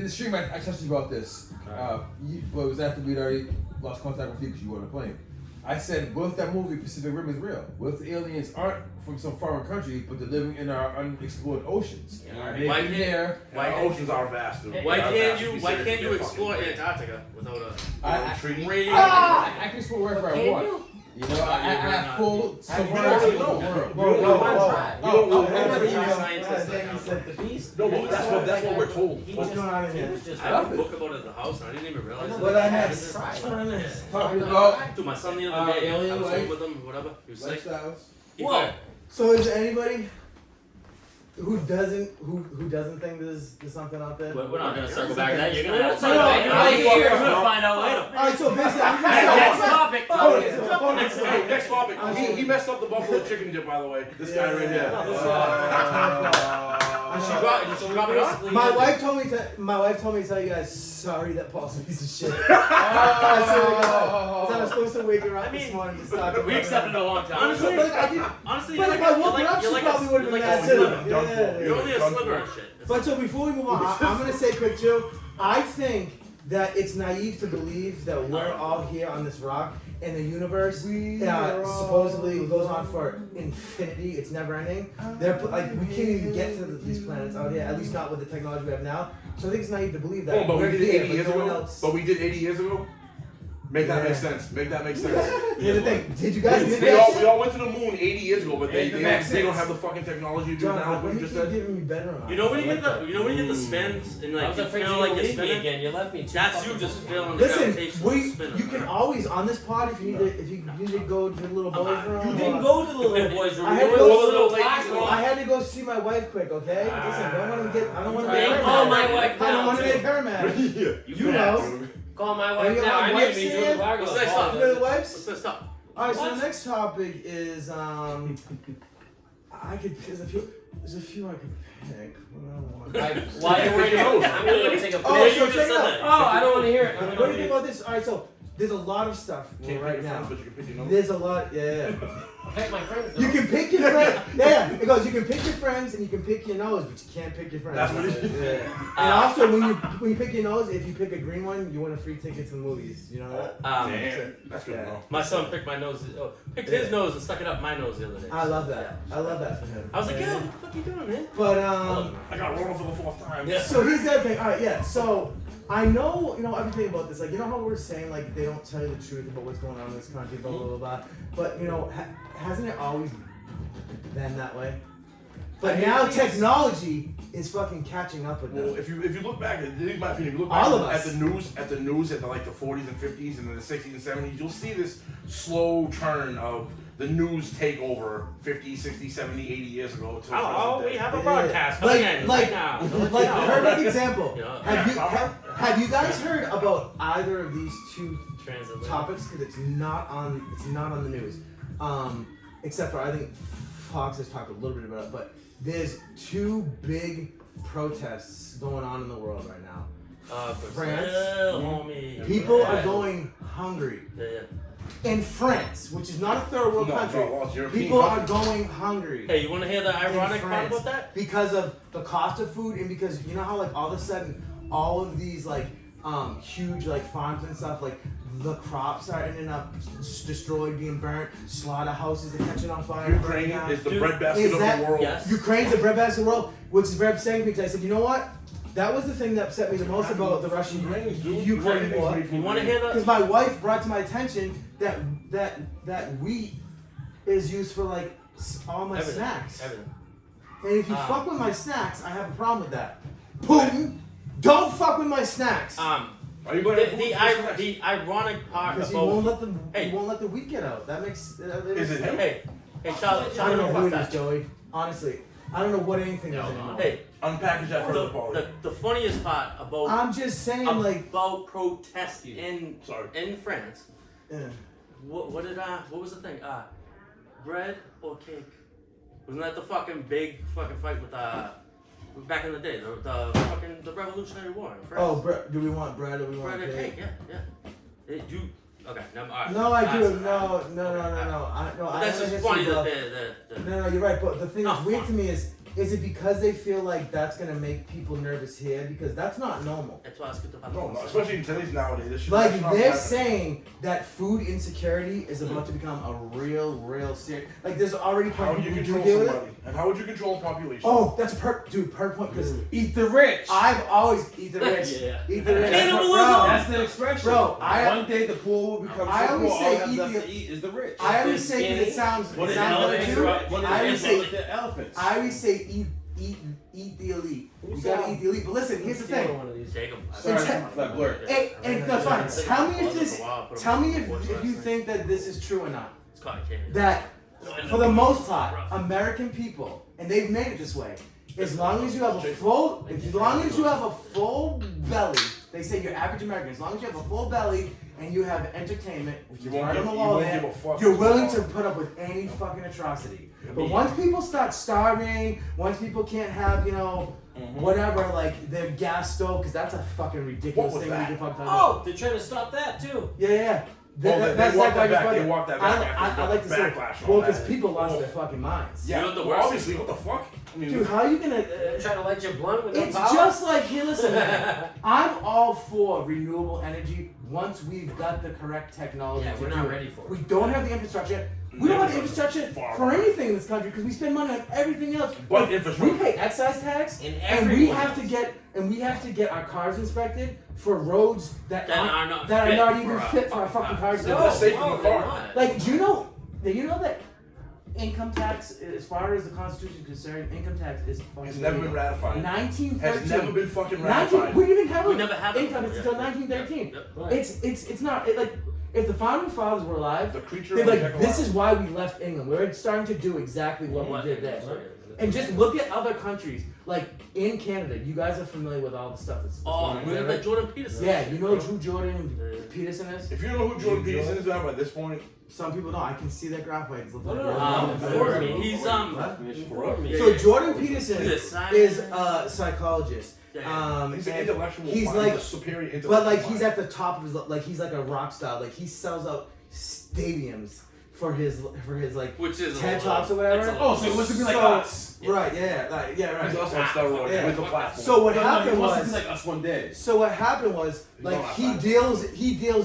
the stream I touched you about this. But it was after we'd already lost contact with you because you were on a plane. I said, what if that movie Pacific Rim is real? What if the aliens aren't from some foreign country, but they're living in our unexplored oceans? Yeah. They've Why been can't- there. Our oceans are vast, dude. Why They are can't vast. you? Be Why serious. can't you They're explore fucking big. Antarctica without a? I Treaty. I can explore wherever I Can want. you? You know, I have full Have you sovereignty really of the know? world. No, but that's what we're told. What's going on in here? I have a book about it at the house, and I didn't even realize it. What I Yeah. missed? What I missed? Talking about Dude, my son the other day, I alien was home life. with him, whatever. He was sick. lifestyles. He Whoa. felt- So is there anybody who doesn't think there's something out there? We're not gonna circle back to that. You're gonna have to No, circle back. no, You're no, gonna find out later. Alright, so basically I'm Next just topic. Next topic. He messed up the buffalo chicken dip, by the way. This guy right here. Did she drop it off? My wife told me to tell you guys sorry that Paul's a piece of shit. I swear to God. I was supposed to wake her up this morning to start. We accepted it a long time. Honestly, But I didn't. honestly, But if I woke her up, she probably would have been mad too. You're only a sliver of shit. But so before we move on, I'm gonna say quick too. I think that it's naive to believe that we're all here on this rock and the universe supposedly goes on for infinity. It's never ending. Like we can't even get to these planets out here, at least not with the technology we have now. So I think it's naive to believe that. But we we're did here, 80 years no one ago. else. But we did 80 years ago. Make that make sense. Make that make sense. Here's the thing. Did you guys? We all went to the moon 80 years ago, but they don't have the fucking technology to do John, now. when We you just keep said. giving me better on. You know when you get the spins and I like was you afraid you feel were like gonna you're leave me spinning? again. You left me too That's you fucking just long. feeling the Listen, gravitational spin. you can always on this pod if you need to go to the little boys room. You didn't go to the little boys' room. I You had to went go to the little ladies' class room. I had to go see my wife quick, okay? Listen, I don't want to make her Call mad. my wife I don't now. want to make her mad. You know. Call my Are wife you now. my I wife need to be doing saying? the bar. What's next Call up? her. You know the wives? What's this up? All right, so What? the next topic is there's a few I could pick. What do I want? While you're waiting, I'm gonna go take a Oh, picture. so check it out. Oh, I don't want to hear it. What do you think about this? All right, so there's a lot of stuff Can't right pick your now. friends, but you can pick your nose. There's a lot, yeah. Pick my friends. You can pick your friends. Yeah, it goes. You can pick your friends and you can pick your nose, but you can't pick your friends. That's what it is. Yeah. And also, when you pick your nose, if you pick a green one, you win a free ticket to the movies. You know that? Damn. That's good to know. My son picked my nose. Picked his nose and stuck it up my nose the other day. I love that. I love that for him. I was like, yo, what the fuck you doing, man? But I got rolled for the fourth time. Yeah. so here's the other thing. All right, yeah. So I know, everything about this. Like, you know how we're saying like they don't tell you the truth about what's going on in this country, blah blah blah blah. But hasn't it always been that way? But now technology is fucking catching up with Well, them. if you look back, in my opinion, if you look All back of at the news at the 40s and 50s and then the 60s and 70s, you'll see this slow turn of the news takeover 50, 60, 70, 80 years ago. To Oh, we have a Yeah. broadcast coming in Like right now. Like perfect example. Yeah. Have you guys heard about either of these two Translate. topics? Because it's not on the news. Except for I think Fox has talked a little bit about it, but there's two big protests going on in the world right now. France. Homie. People are going hungry Yeah. in France, which is not a third world country. it's European People are country. going hungry. Hey, you want to hear the ironic in part France about that? because of the cost of food and because you know how like all of a sudden all of these like huge like farms and stuff like the crops are ending up destroyed, being burnt, slaughterhouses are catching on fire. Ukraine burning down. is the Dude, breadbasket is of that- the world. Yes. Ukraine's the breadbasket of the world, which is very upsetting because I said, you know what? That was the thing that upset me the most about the Russian Ukraine war. You want to hear the? Because my wife brought to my attention that wheat is used for like all my Everything. snacks. Everything. And if you fuck with my snacks, I have a problem with that. Putin, don't fuck with my snacks. Are you going to The ironic part Because about. he won't let the wheat get out. That makes. Is it him? Hey, Charlotte, I don't know who it is, that. Joey. Honestly, I don't know what anything is anymore. Hey, Unpackage that further, Paulie. the funniest part about I'm just saying, like, about protests in Sorry. France. eh. What was the thing? Bread or cake? Wasn't that the fucking big fucking fight with back in the day, the Revolutionary War in France? Oh, do we want bread or we want bread or cake? cake? Yeah. Okay, no, all right. No, I do. That's- No. But I that's know just history funny buff. that No, you're right. But the thing that's Oh, weird fuck. to me is it because they feel like that's gonna make people nervous here? Because that's not normal. that's why I skipped about No, especially in today's nowadays. This shit Like is not they're happening. saying that food insecurity is about to become a real serious. Like there's already How would you people who control deal with it. somebody? And how would you control a population? Oh, that's perfect point because Eat the rich. I've always eat the rich. Yeah. Eat the rich. Cannibalism! Bro, That's the expression. Bro, One day the poor will become I so always poor, say all you have eat left the- to eat is the rich. I always say because it sounds What it is sounds better elephants? too. What I always say the elephants? I always say eat the elite. You gotta eat the elite. But listen, here's the thing. One of these. Take 'em. Sorry, that blur. Hey, and that's fine. Tell me if you think that this is true or not. It's called a cake. That for the most part, American people, and they've made it this way, as long as you have a full belly, they say your average American, as long as you have a full belly and you have entertainment, which You is won't right on give- the you wall won't there, give a fuck you're what's willing going to on. put up with any fucking atrocity. But once people start starving, once people can't have, whatever, like their gas stove, because that's a fucking ridiculous What was thing that? you can fucking talk Oh, they're trying to stop that too. about. Yeah. They walked that back. They walked that back. I like to say, backlash. well, because people lost their fucking minds. Yeah, You know what the well, worst obviously, is? what the fuck? I mean, Dude, how are you gonna? Trying to light your blunt with no It's power? just like, here, listen, man. I'm all for renewable energy once we've got the correct technology. Yeah, to we're do not it. ready for it. We don't have the infrastructure. We don't have the infrastructure for anything in this country because we spend money on everything else. But Like, infrastructure. we pay excise tax, And and we everyone have else. to get our cars inspected for roads that That aren't- are not that fit are not for even a fit for our fucking cars. Yeah, to that's go. safe in the they're car. not. Like, do you know that income tax, as far as the Constitution is concerned, income tax is fucking It's never been illegal. ratified. 1913. Has never been fucking 19, ratified. we didn't even have We never had it. income until 1913. Yep. Right. It's not like if the founding fathers were alive, The creature they're of the like, Jekyll this Island. is why we left England. We're starting to do exactly what we did there. Right. And just look at other countries, like in Canada. You guys are familiar with all the stuff that's Oh, going on look there, at right? that Jordan Peterson. Yeah, you know who Jordan Peterson is? If you don't know who Jordan Peterson is now by this point, Some people don't. I can see their graphics. Look No, like no, Jordan no. Peterson. For me, he's Inform me. So Jordan Peterson He's a science- is a psychologist. Yeah. he's an And intellectual. he's mind. like, He's a superior intellectual. but like mind. he's at the top of his like he's like a rock star. Like he sells out stadiums for his like Which is a TED little- Talks or whatever. that's a Oh, so it wants to be like So- us. Right, yeah, right. He's also on steroids Yeah. with the platform. So what He happened wants to be was, like us one day. so what happened was, He's like not he outside. deals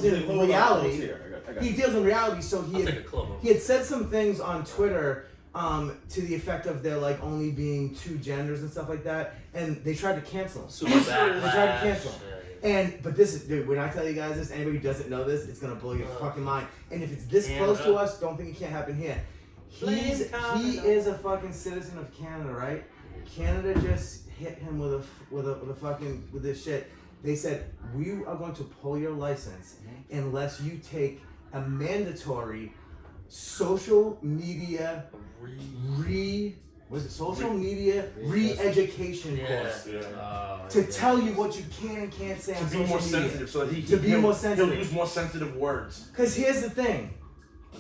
in Hold on, reality. here. I got He you. deals in reality. So I'll take a club. he had said some things on Twitter to the effect of there like only being two genders and stuff like that, and they tried to cancel him. Super They tried to backlash. cancel him. But this is, dude, when I tell you guys this, anybody who doesn't know this, it's gonna blow your fucking mind. And if it's this close to us, don't think it can't happen here. He Canada. is a fucking citizen of Canada, right? Canada just hit him with a fucking with this shit. They said we are going to pull your license unless you take a mandatory social media re-education Yeah. course Yeah. to tell you what you can and can't say To on be social more media. sensitive, so that he To can, be he'll- more sensitive. He'll use more sensitive words. Because here's the thing.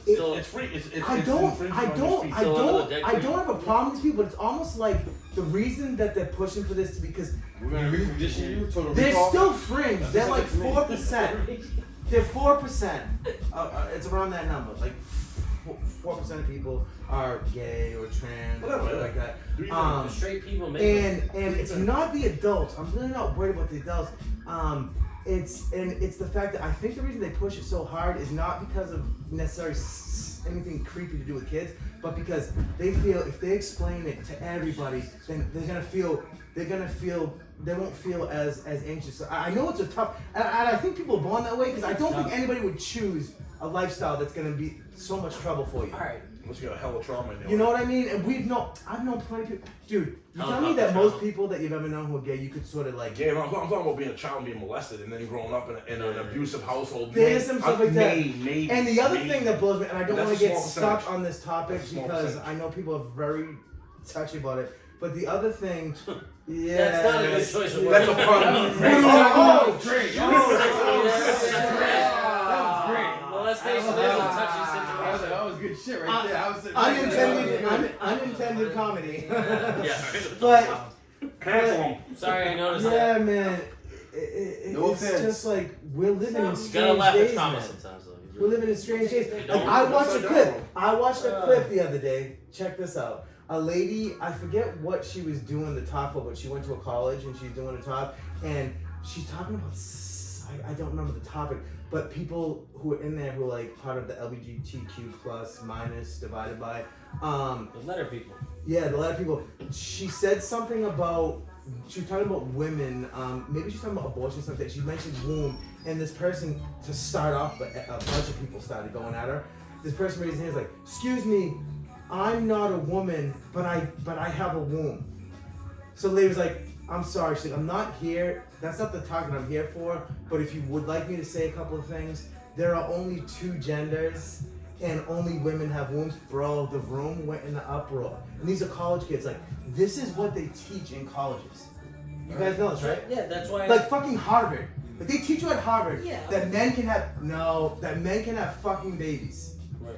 Still, It's free. It's I it's don't infringement on your speech. Still under the deck, don't have a problem with people, but it's almost like the reason that they're pushing for this is because We're gonna recondition you. Total they're recall. still fringe. They're like That's like 4%. They're 4%. It's around that number. Like 4% of people are gay or trans or Whatever, whatever like that. Do you think- Straight people make it. And it's not the adults. I'm really not worried about the adults. It's the fact that I think the reason they push it so hard is not because of necessarily anything creepy to do with kids, but because they feel if they explain it to everybody, then they won't feel as anxious. So I know it's a tough, and I think people are born that way because I don't think anybody would choose a lifestyle that's gonna be so much trouble for you. All right. Unless you got a hell of trauma in there. You know what I mean? And I've known plenty of people. Dude, you tell me that most people that you've ever known who are gay, you could sort of like. Yeah, I'm talking about being a child and being molested and then growing up in an abusive household. There's some stuff like that. Maybe, And the other maybe. thing that blows me, and I don't That's want to a get small stuck percentage. on this topic That's a small because percentage. I know people are very touchy about it, but the other thing, yeah. That's not a good choice of That's a words. pun. Oh, Great. Molestation is a touchy situation. That was good shit right there. I was unintended comedy. Yeah. But Cancel him. Sorry, I noticed that. yeah, man, No it's offense. just like we're living in you gotta strange laugh at days, trauma man. sometimes, though. We're living in strange days. You Like don't- I watched a Upside clip. down. I watched a clip the other day. Check this out. A lady, I forget what she was doing the talk for, but she went to a college and she's doing a talk, and she's talking about. I don't remember the topic, but people who are in there who are like part of the LGBTQ plus minus divided by. The letter people. Yeah, the lot of people. She said something about. She was talking about women. Maybe she's talking about abortion or something. She mentioned womb, and this person, to start off, but a bunch of people started going at her. This person raised his hand, like, "Excuse me, I'm not a woman, but I have a womb." So the lady was like, "I'm sorry." She's like, "I'm not here. That's not the talk that I'm here for. But if you would like me to say a couple of things, there are only two genders." And only women have wombs. Bro, the room went in the uproar. And these are college kids. Like, this is what they teach in colleges. You guys know this, right? Yeah, that's why. Like fucking Harvard. Like they teach you at Harvard Yeah. that men can have fucking babies. Right.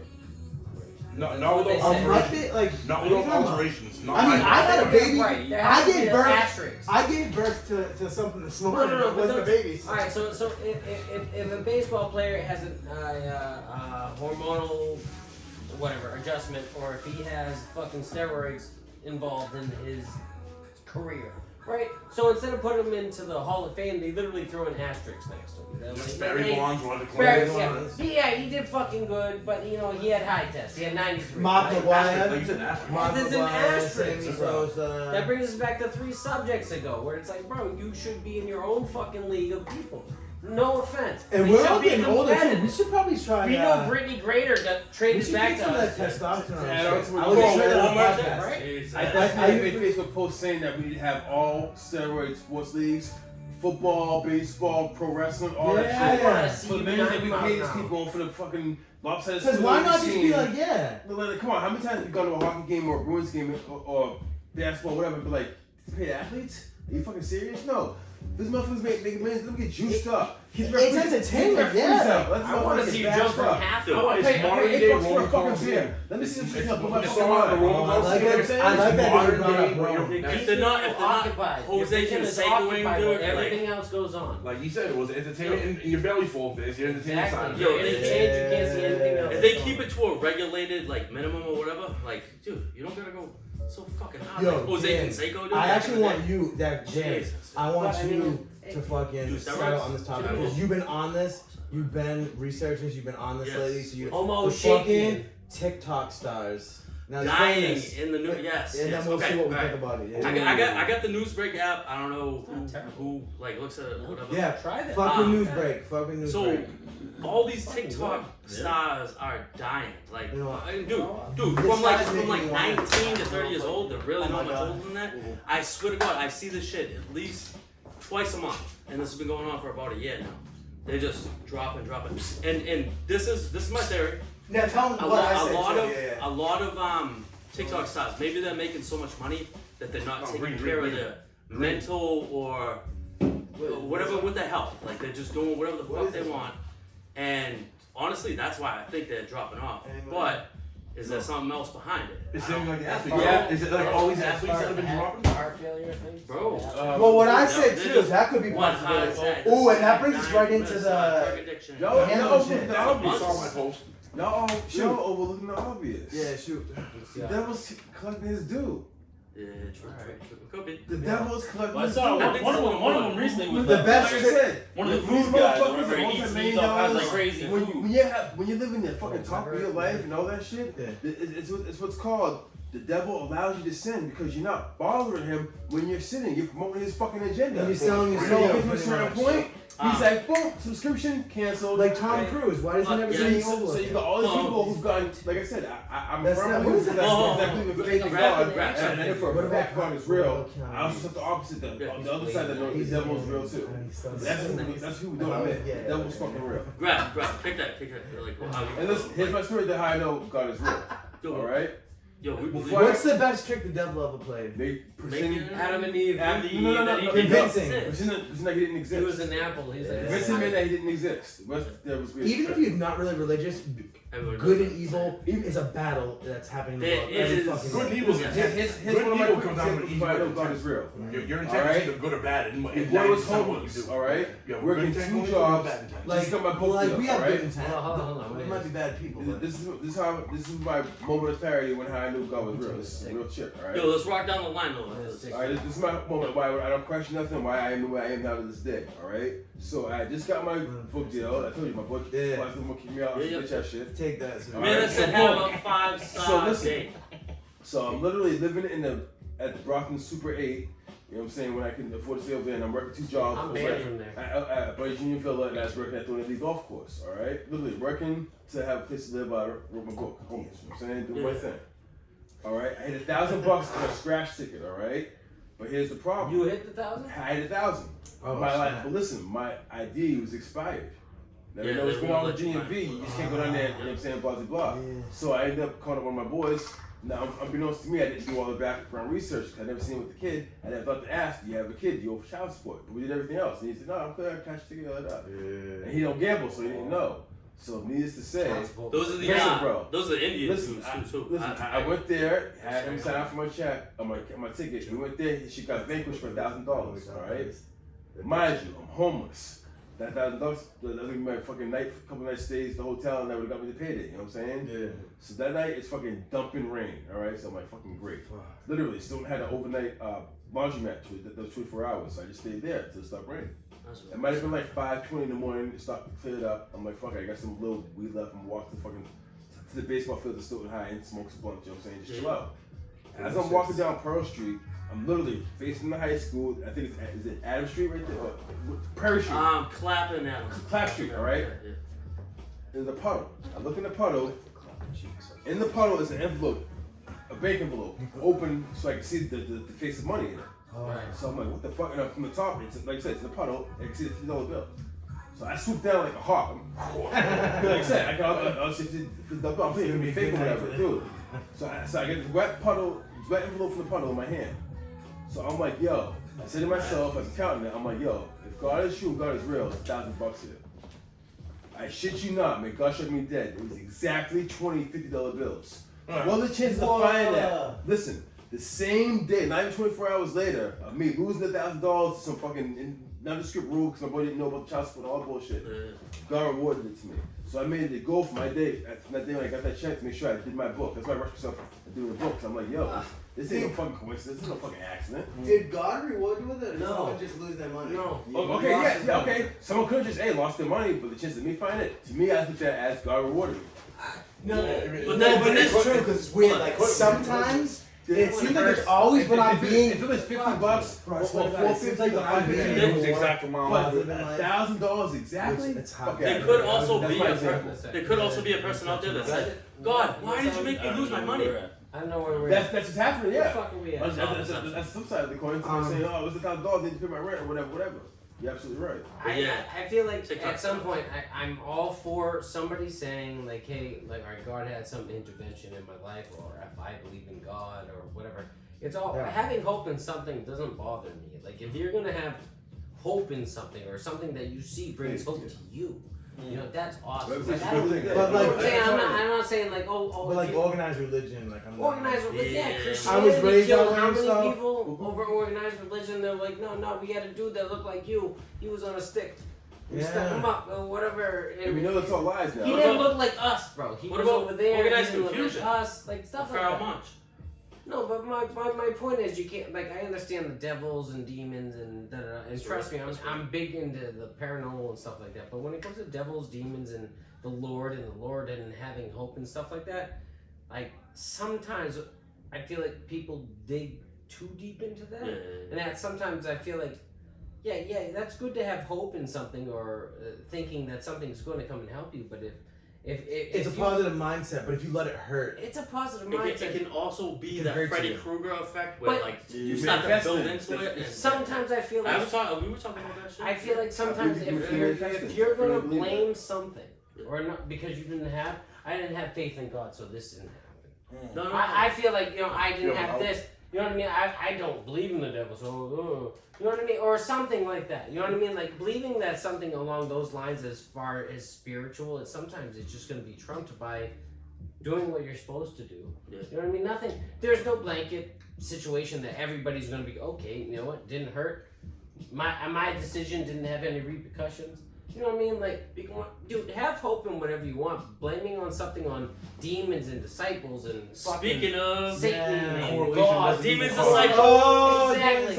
Not what with they those say. alterations. Not with those alterations. Not I mean, my- I had a baby. Right, there I has to be gave an birth. asterisk. I gave birth to something this morning. No, It wasn't a but baby. All right, so if a baseball player has a hormonal whatever adjustment, or if he has fucking steroids involved in his career, right? So instead of putting him into the Hall of Fame, they literally throw an asterisk next to him. They're like, Barry hey, Bonds wanted to Barry, claim. yeah, he did fucking good, but you know he had high tests. He had 93. Mark right? McGuire. Like you said, asterisk. Mark There's an McGuire, asterisk. Sammy Sosa. That brings us back to 3 subjects ago, where it's like, bro, you should be in your own fucking league of people. No offense. And We we're should all be getting older too. competitive. We should probably try. We know Brittany Grader got We traded should back get to some of us. that testosterone. Yeah, shit. that's what I was we're just going read it on a Walmart, podcast. right? I definitely made Facebook post saying that we need to have all steroid sports leagues, football, baseball, pro wrestling, all that Yeah, shit. yeah. For the minutes that we pay these people and for the fucking lopsided Because why not just be like, yeah. Like, come on, how many times have you gone to a hockey game or a Bruins game or basketball, whatever, but like, to pay the athletes? Are you fucking serious? No. These motherfuckers make millions, let me get juiced up. It's entertainment, yeah. I want to see you jump from half Dude, court. it's Hey, modern hey, day $8 for a roller fucking coaster. beer. Let me see this shit up. Put my It's phone not on. the roller I like coaster. that. I like that you Modern brought day up where Rome. you're If they're not occupied. Jose Your thinking is Canseco occupied, dude, everything else goes on. Like you said, it was entertainment in your belly full. It's your entertainment Exactly. side. You're Yo, in if- exchange, you can't see anything else. If they keep it to a regulated like minimum or whatever, like dude, you don't gotta go so fucking hard. Yo, like Jose Dan, Canseco, dude. I back actually in the want day. you, that James. Jesus. I want But, I you mean, to fucking do settle steroids? on this topic Yeah. because you've been on this. You've been researching. You've been on this Yes. lately. So you Homo the shaking. fucking TikTok stars. Now explain Dying this. in the new yes. And yes. then we'll okay, see what we alright. think about it. Yeah. I got the Newsbreak app. I don't know It's not who like looks at it, whatever. Yeah, Try that. fucking news Yeah. break. Fucking news So break. all these Fucking TikTok good. stars are dying. Like, You know what? dude, This from like guy's making me want 19 to 30 years old, they're really Oh my not much God. older than that. I swear to God, I see this shit at least twice a month, and this has been going on for about a year now. They're just dropping, and this is my theory. Now tell them A what lot, I said. lot too. of Yeah. a lot of TikTok stars. Maybe they're making so much money that they're not taking green, care green, of their mental or whatever with their health. Like they're just doing whatever the fuck they want. And honestly, that's why I think they're dropping off. But is there something else behind it? It's something like athletes. Yeah. Is it like all these athletes that have been dropping? Heart failure things. Bro. Well, what I Yeah, said they're too, just that could be one possibility. high attack. Ooh, and that brings us Dying right from into this, the- drug addiction. Y'all Yeah, overlooking shit. the You obvious. saw my post. Y'all overlooking the obvious. Yeah, shoot. The devil's collecting his due. Yeah, true. Could be. The devil's collecting Well, I his saw due. one of them recently was The best Like I said, one of the these food guys. motherfuckers Remember, are he eats multi-million all kinds of dollars. crazy When food. when you live in the fucking top of your life and all that shit, Yeah. it's what's called the devil allows you to sin because you're not bothering him when you're sinning. You're promoting his fucking agenda. And you're selling your When soul, you get to a pretty certain much. point, he's like, boom, subscription canceled. Like Tom Cruise. Why does he never Yeah. say So you got all these people who've gotten, like I said, I'm That's firm not- believer what is that that? I believe in faith in God, Rap, and I know for What a about fact God is real. Keanu I also took the opposite, the other side that knows the devil is real too. That's who we know. I mean, Yeah. the devil's fucking real. Grab, pick that. Like, well, how And listen, here's my story that how I know God is real. Yo, All right, Yo, we believe. What's the best trick the devil ever played? they pretend. Adam and Eve. No. Convincing. It's like he didn't He was exist. an apple. He's like, Convincing me that he didn't exist. That was weird. Even if you're not really religious, Everyone good knows and evil is a battle that's happening in the There world every is- fucking Good and day. evil's Yeah. intent. Here's Good one of and my evil quick comes down to examples why I know God is real. Your intent Alright. is either good or bad. And Your boy was 90% of what you homeless, do. alright? You have Working good intent, two you have jobs. bad intent. Like, Just got my book like deal, we have alright? good intent. Hold on, We might be bad people, but This is my moment of clarity when how I knew God was real. This is real shit, alright? Yo, let's rock down the line though. Alright, this is my moment why I don't question nothing, why I am where I am now to this day, alright? So I just got my book deal. I told you my book. Yeah. My book keep me out. Yeah, yeah. Bitch ass shit. take that. So Man, that said have a 5-star So listen. day. So I'm literally living at the Brockton Super 8. You know what I'm saying? When I can afford to stay over there, and I'm working 2 jobs. I'm I was banned working from there. at Buddy Junior Villa, and I was working at the League Golf Course. All right, literally working to have a place to live. I wrote my book. Homeless. You know what I'm saying? Doing my Yeah. thing. All right, I hit $1,000 on a scratch ticket. All right, but here's the problem. You hit the 1,000? I hit 1,000. Oh, my snap. but listen, my ID was expired. Now Yeah, you know they what's going won't on with let you DMV. You just can't go down there. You know what I'm saying? Blah blah blah. Yeah. So I ended up calling up one of my boys. Now, unbeknownst to me, I didn't do all the background research because I never seen it with the kid. I never thought to ask, do you have a kid? Do you owe child support? But we did everything else. And he said, no, I'm clear, I cash ticket, And he don't gamble, so he didn't know. So needless to say, Those are the listen, bro. Those are the Indians. Listen, I went there, had him sign out for my check, on my ticket. We went there, she got vanquished for $1,000. All right, mind you, I'm homeless. That $1,000 doesn't be my fucking couple night stays, the hotel, and that would have got me the payday. You know what I'm saying? Yeah. So that night it's fucking dumping rain. All right, so I'm like fucking great. Literally, still had an overnight laundromat that was 24 hours. So I just stayed there till it stopped raining. It might have been like 5:20 in the morning. It stopped, cleared up. I'm like, fuck it, I got some little weed left. I'm walking to the baseball field to Stoughton High and smoke some blunt. You know what I'm saying? Just chill out. As I'm walking down Pearl Street, I'm literally facing the high school. I think is it Adams Street right there? Prairie Street. Clapping at Clap Street, all right? Yeah. There's a puddle. I look in the puddle. In the puddle is an envelope, a bank envelope, open so I can see the face of money in it. Right. So I'm like, what the fuck? And from the top, it's like I said, it's in the puddle. And I can see the $50 bill. So I swoop down like a hawk. Like I said, I got $50 bill. I'm thinking it's fake or whatever, dude. So I get the wet envelope from the puddle in my hand. So I'm like, yo, I said to myself, as a counting it, I'm like, yo, if God is true and God is real, it's $1,000 here. I shit you not, may God struck me dead. It was exactly 20 $50 bills. What are the chances of finding that? Listen, the same day, not even 24 hours later, of me losing $1,000 to some fucking nondescript rule because my boy didn't know about the child support and all that bullshit. God rewarded it to me. So I made it a goal for my day, from that day when I got that check to make sure I did my book. That's why I rushed myself to doing the book. Cause I'm like, yo, this ain't no fucking coincidence. This is no fucking accident. Did God reward you with it? Or No. did someone just lose their money? No. Okay, yeah, okay. Someone could have just, lost their money, but the chance of me finding it, to me, I look at that as God rewarded me. No, but it's true because it's weird. Like sometimes it seems like it's always when I'm being. If it was $50 Bro, I or swear to God, it seems like when I'm being. It was exact amount. but $1,000 exactly. It's hot. There could also That's be my a example. there could also be a person out there that said, God, why did you make me lose my money? I don't know where we're That's what's happening. Where the Yeah. fuck are we at? That's the flip side of the coin. Someone saying, "Oh, it was $1,000. They didn't pay my rent or whatever." You're absolutely right. I feel like TikTok at some point I'm all for somebody saying like, hey, like our God had some intervention in my life, or if I believe in God or whatever. It's all having hope in something doesn't bother me. Like if you're gonna have hope in something or something that you see brings hope to you. You know, that's awesome. That's Like, a good thing. But like, I'm not saying like but like organized religion, like I'm organized religion. Yeah, Yeah. Christianity I was raised killed that way how and many stuff. people over organized religion? They're like, no, we had a dude that looked like you. He was on a stick. We stuck him up or whatever. And we know that's all lies now. He didn't look like us, bro. He What was about over there. organized he didn't look confusion? like us, like stuff like For how that. much? No, but my point is you can't, like, I understand the devils and demons and da-da-da, and trust me, I'm big into the paranormal and stuff like that, but when it comes to devils, demons, and the Lord and having hope and stuff like that, like, sometimes I feel like people dig too deep into that, and that sometimes I feel like, yeah, that's good to have hope in something or thinking that something's going to come and help you, but if it's a positive mindset, but if you let it hurt, it's a positive mindset. It can also be It can that hurt Freddy you. Krueger effect where But like you you start to manifest build it. into it. And Sometimes I feel like we were talking about that shit. I feel like sometimes I believe if you you're manifest it. if you're I gonna believe it. blame something or not because you didn't have, I didn't have faith in God, so this didn't happen. no. I feel like I didn't Yo, have this. You know what I mean? I don't believe in the devil, so you know what I mean, or something like that. You know what I mean? Like believing that something along those lines, as far as spiritual, and sometimes it's just gonna be trumped by doing what you're supposed to do. Yeah. You know what I mean? Nothing. There's no blanket situation that everybody's gonna be okay. You know what? Didn't hurt. My decision didn't have any repercussions. You know what I mean? Like, dude, have hope in whatever you want. Blaming on something on demons and disciples and Speaking of Satan and correlation God, doesn't demons, even disciples. Oh, Exactly.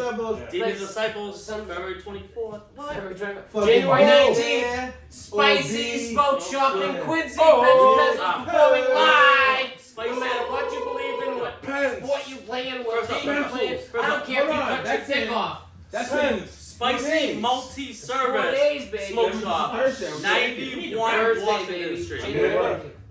Demons Like, Disciples, February 24th. February 20th. Fucking January oh, 19th. man. Spicy Smoke Shop in yeah. Quincy. Oh, Pen&Pencils performing live. Spicy. No matter what you believe in, what sport you playing, what First team up, you playing. I don't care if you hold on, cut that's your dick it. off. That's Spicy 4 multi-service 4 days, baby. smoke Thursday. shop. Thursday. 91 Thursday, Washington baby. Street.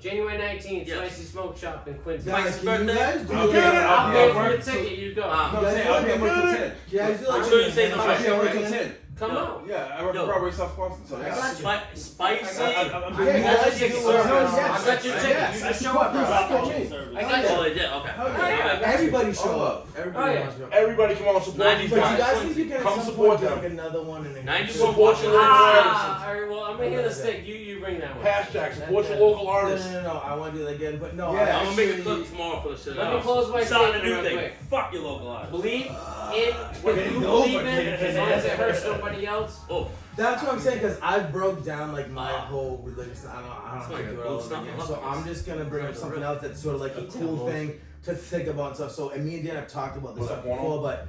January 19th, Yes. Spicy Smoke Shop in Quincy. Guys, can you birthday. guys do I'll be it? at it. I'll I'll pay be for at the work. ticket. You go. No, I'm saying I'll be at work till 10. Yeah, I'm sure you say the I'll be at work till right. 10. come Yo. out. Yeah, I remember Robert South Boston. So I got you. Spicy. I'm Yeah, doing you that. guys do Yes, it. I got your ticket. Yes. You just show up, bro. I got you. Oh, they did. Okay. Hell yeah. Yeah. Everybody show Oh. up. Everybody Oh, yeah. wants to show up. Everybody come on support 90s these But you guys. guys think you can at Come some support point do them. like another one in 90s Hampshire? Support your local artists. Alright, well, I'm gonna hit a stick. You bring that one. Hashtag support your local artists. No, I want to do that again, but no. Yeah. I'm gonna make a actually- clip tomorrow for the shit. Let me close my Starting a statement new real thing. quick. Fuck your local artist. Believe in what Okay, you no, believe but in, can't- as long as it hurts nobody else. Oh, That's what I'm saying, because I broke down like my whole religious. I don't It's have like to do a it all blue over again. stuff. So I'm just gonna bring up something else that's sort of like a cool thing to think about and stuff. So and me and Dan have talked about this Was stuff that porno? before, but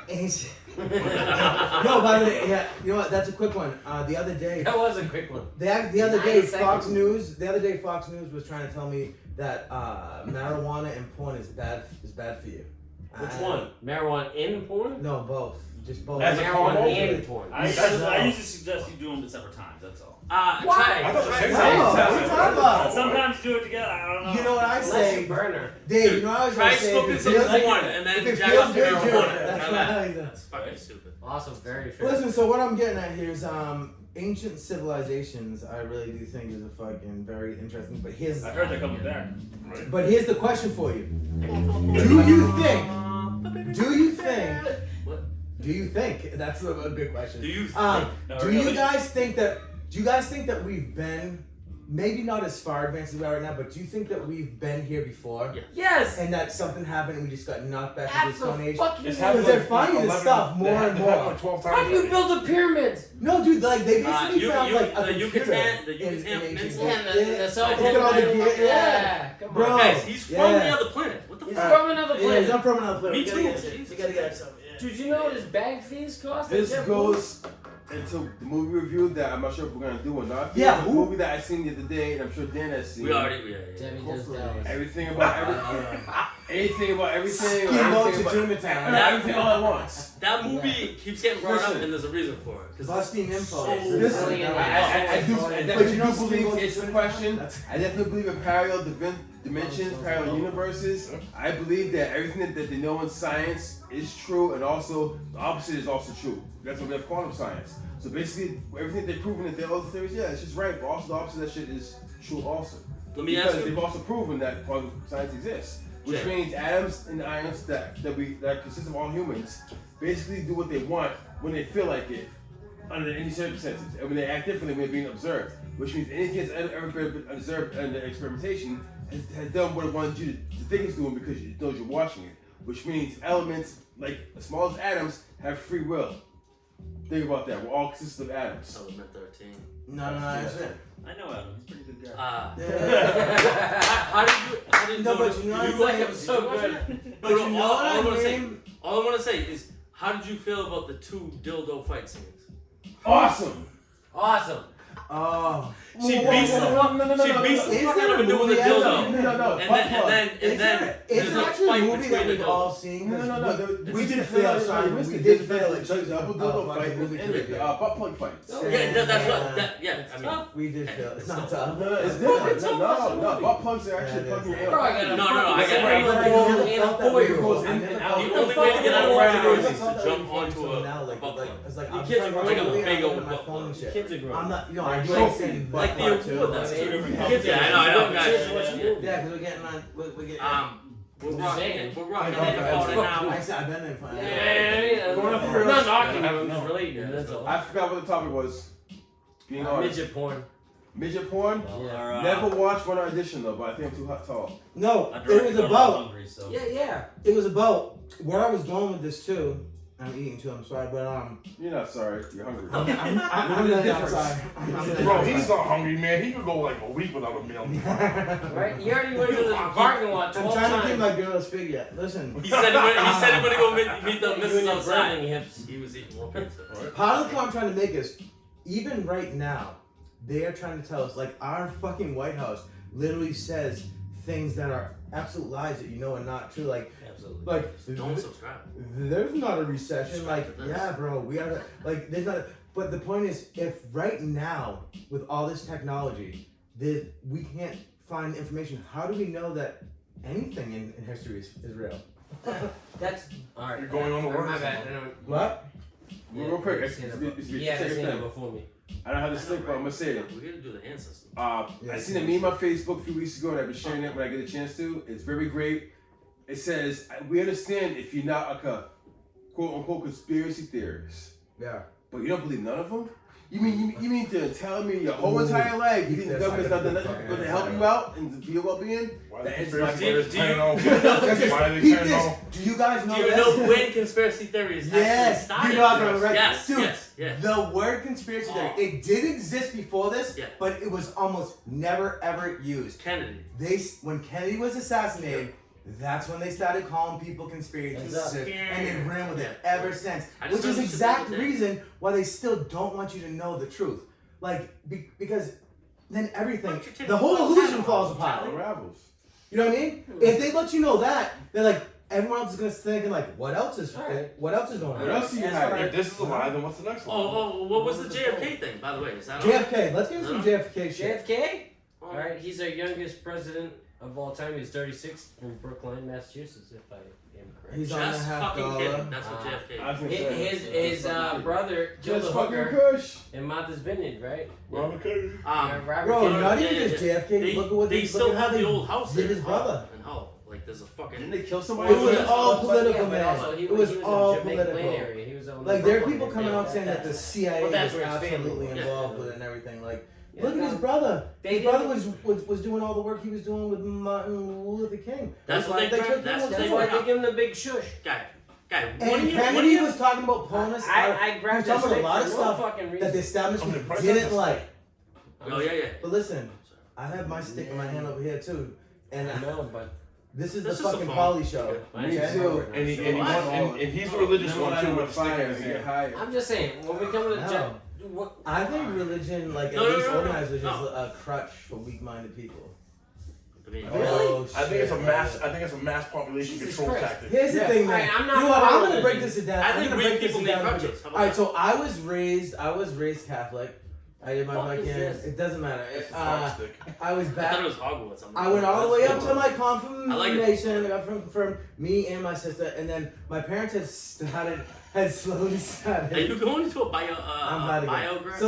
it's- no, by the way, yeah, you know what? That's a quick one. The other day, That was a quick one. the other day, 9 Fox seconds. News. The other day, Fox News was trying to tell me that marijuana and porn is bad for you. Which one? Marijuana in porn? No, both. Just both. As a Marijuana combo? and porn. I usually suggest you do them at separate times. That's all. Why? I thought the No, same what are you talking about? Sometimes do it together. I don't know. You know what I Unless say, you burner. Dave? You know what I was try gonna say. smoking If it some feels like- porn and then if it jack feels off good, do it. marijuana. That's Try not that. how you do it. That's fucking stupid. Awesome, very fair. Listen, so what I'm getting at here is ancient civilizations. I really do think is a fucking very interesting. But here's I heard they're coming back. the question for you: Do you think? That's a good question. Do you? Do you guys think that? Do you guys think that we've been? Maybe not as far advanced as we are right now, but do you think that we've been here before? Yeah. Yes! And that something happened and we just got knocked back into the Stone Age? Absolutely. It's Because happened they're like finding this 11 stuff more they and have- they've happened more. like 12 How times. do you already. build a pyramid? No, dude, like they basically you- found you- like a the computer Yucatan- the in Yucatan ancient Peninsula? Greece. And the cell Look phone. at all the thing. gear, Yeah, come Bro. on. Guys, he's from Yeah. the other planet. What the He's fuck? from another Yeah, he's planet. not from another planet. Me We gotta too. get it. We gotta get it. Dude, you know what his bag fees cost? This At JetBlue? goes into the movie review that I'm not sure if we're gonna do or not. Yeah, The who? movie that I seen the other day, and I'm sure Dan has seen. We already. Yeah. Debbie does Hopefully. Dallas. Everything about everything. Anything about everything. or Steamboat everything to about- Toontown. and everything all at once. That movie keeps getting brought up, Listen. and there's a reason for it. 'Cause Busting info. Listen, Brilliant. I But definitely you know do believe Steamboat it's to a question. That's- I definitely believe in parallel dimensions, parallel universes. I believe that everything that they know in science is true, and also the opposite is also true. That's why we have quantum science. So basically, everything they've proven that all the theories, yeah, it's just right. But also the opposite of that shit is true also. Let me Because ask they've you. also proven that quantum science exists, which Jay. means atoms and ions that consist of all humans basically do what they want when they feel like it, under any circumstances, and when they act differently when they're being observed. Which means anything that's ever been observed under experimentation has done what it wanted you to think it's doing because it knows you're watching it. Which means elements like as small as atoms have free will. Think about that. We're all consist of atoms. Element 13. No, that's it. I know Adam. He's a pretty good guy. Yeah. How did you? No, know but you know did it's watch like it? I'm so Did you watch good. it? But No, you know all I what want I to say. mean? All I want to say is, how did you feel about the 2 dildo fight scenes? Awesome. Awesome. Oh. She beats the fuck. She beats the Is fuck there out of a a dude with a movie out dildo. there? No. Is There's it a actually fight a movie that between we've the all dildos. seen? No. We did fail, sorry. We did fail at choosing double a dildo fucking fight movie with ended. trivia. Butt plug fights. Oh, Yeah, that's what. That, yeah, I mean. Tough. We did fail. It's not tough. No, it's It's different. tough. No. Butt plugs are actually Yeah, plugging it is. your Bro, I air. got No, I fucking get it. seven-year-old I and never a felt that 4-year-old. way. I never felt The that only way. way to get out of I one of never those is felt to that jump way onto until a now, like, butt plug. it's like You I'm kids trying are to like a remember big on old my butt phone and plug. shit. Kids are grown. I'm not, I do Trophy. understand Like that the part too. award, that's Hey, two different kids companies. are- Yeah, I know, kids guys. are what you do. Yeah, because we're getting on. We're getting. We're Just rocking saying. it. We're rocking Okay, it about an I hour. said I've been in front. Yeah, Going off the I'm rails. not knocking you, I'm No. just relating. That's all. I forgot what the topic was. Being honest. Midget porn. Midget porn? Yeah. Never watched one audition though, but I think I'm too tall. No, I it direct was got about. hungry, so. Yeah. It was about where I was going with this too. I'm eating too. I'm sorry, but You're not sorry. You're hungry. I'm really not sorry. I'm really Bro, not he's sorry. not hungry, man. He could go like a week without a meal. Right? You already went to the parking lot I'm 12 trying to keep times. my girl's figure. Listen, He said he went to go meet the You and missus your outside. birthing hips. He was eating more pizza. part of the point I'm trying to make is, even right now, they are trying to tell us, like, our fucking White House literally says things that are absolute lies that you know are not true. Like, Absolutely. like Don't subscribe. there's not a recession. Like, Subscribe to this. yeah, bro, we are like, there's not. But the point is, if right now with all this technology, we can't find information, how do we know that anything in history is real? That's alright. You're going on to work. My bad. What? Real quick, He had his hand up before me. I don't have this link, but I'm gonna say it. We're gonna do the hand system. I seen a meme on Facebook a few weeks ago, and I've been sharing it when I get a chance to. It's very great. It says, "We understand if you're not a quote unquote conspiracy theorist, Yeah. but you don't believe none of them. You mean to tell me your whole entire life you think the government's not going to help you out and for your well-being? Why That is conspiracy my theorists do you- turn on? do you know- Why do they Peep turn this. on? Do you guys know Do you this? know when conspiracy theories actually Yes, started? you know I'm gonna write Yes, Dude, yes, yes. the word conspiracy theory, it did exist before this, Yeah. but it was almost never ever used. Kennedy. When Kennedy was assassinated, that's when they started calling people conspiracy Exactly. theorists, and they ran with it ever since. I just Which is noticed exact the other day. reason why they still don't want you to know the truth. Like because then everything, Why don't you take the whole the illusion panel falls off, apart. Unravels. You know what I mean? If they let you know that, they're like everyone else is gonna thinking like, what else is going What on? else do you have? If this is a lie, then what's the next one? What was the JFK thing, by the way? Is that on? JFK, let's get into some JFK shit. JFK? Alright, he's our youngest president of all time. He's 36 from Brookline, Massachusetts, if I am correct. He's on the Just $50. fucking kidding. That's what JFK I was gonna His, say, his brother killed just a fucking hooker Kush. in Martha's Vineyard, right? Robert Kennedy. Robert Bro, Kennedy. not even yeah, just yeah. JFK. Look at what they look still at how have they the old house did there. his brother. And Hull. Like there's a fucking. Didn't they kill somebody? It was Yeah, all But political, yeah, but man. also he It was he all in the Jamaican political. Plain area. He was on Like the there are Brooklyn people coming area. out saying that the CIA Well, that's was where his family absolutely was. involved with it and everything. Like, Yeah, look at his brother. They His brother didn't- was doing all the work he was doing with Martin Luther King. That's what why they took him that's on what they That's tour. why brought they give him the big shush. Guy, And what do you? Kennedy was talking about pulling us out. I He grabbed was talking that about a lot of straight for no stuff fucking that the reason. establishment Okay, didn't price like. Oh yeah. But listen, I have my stick in my hand over here too, and I know, but this is This the is a fucking phone. Polly show. Yeah. Me okay? too. And, he, What? and he's a religious Never one mind, too I'm with a stick in fine, his get hand. higher. I'm just saying when we come to the No. judge, what? I think religion, like No, at no, least no, no, organized religion, no. is a crutch for weak-minded people. I mean, Oh, I think it's a shit. mass population Jesus control Christ. tactic. Here's the Yeah. thing, man. Alright, I'm not You know what, for I'm gonna religion. break this down. I I'm think gonna weak break this people need down. crutches. How about Alright, that? so I was raised Catholic. I did my Fuck fucking. is this? It doesn't matter. It's a frog stick. I was I thought back. it was Hogwarts. I went all the way up to my I like it. confirmation. I got from me and my sister, and then my parents had slowly Are started. you going to a I'm about to bio go. grad?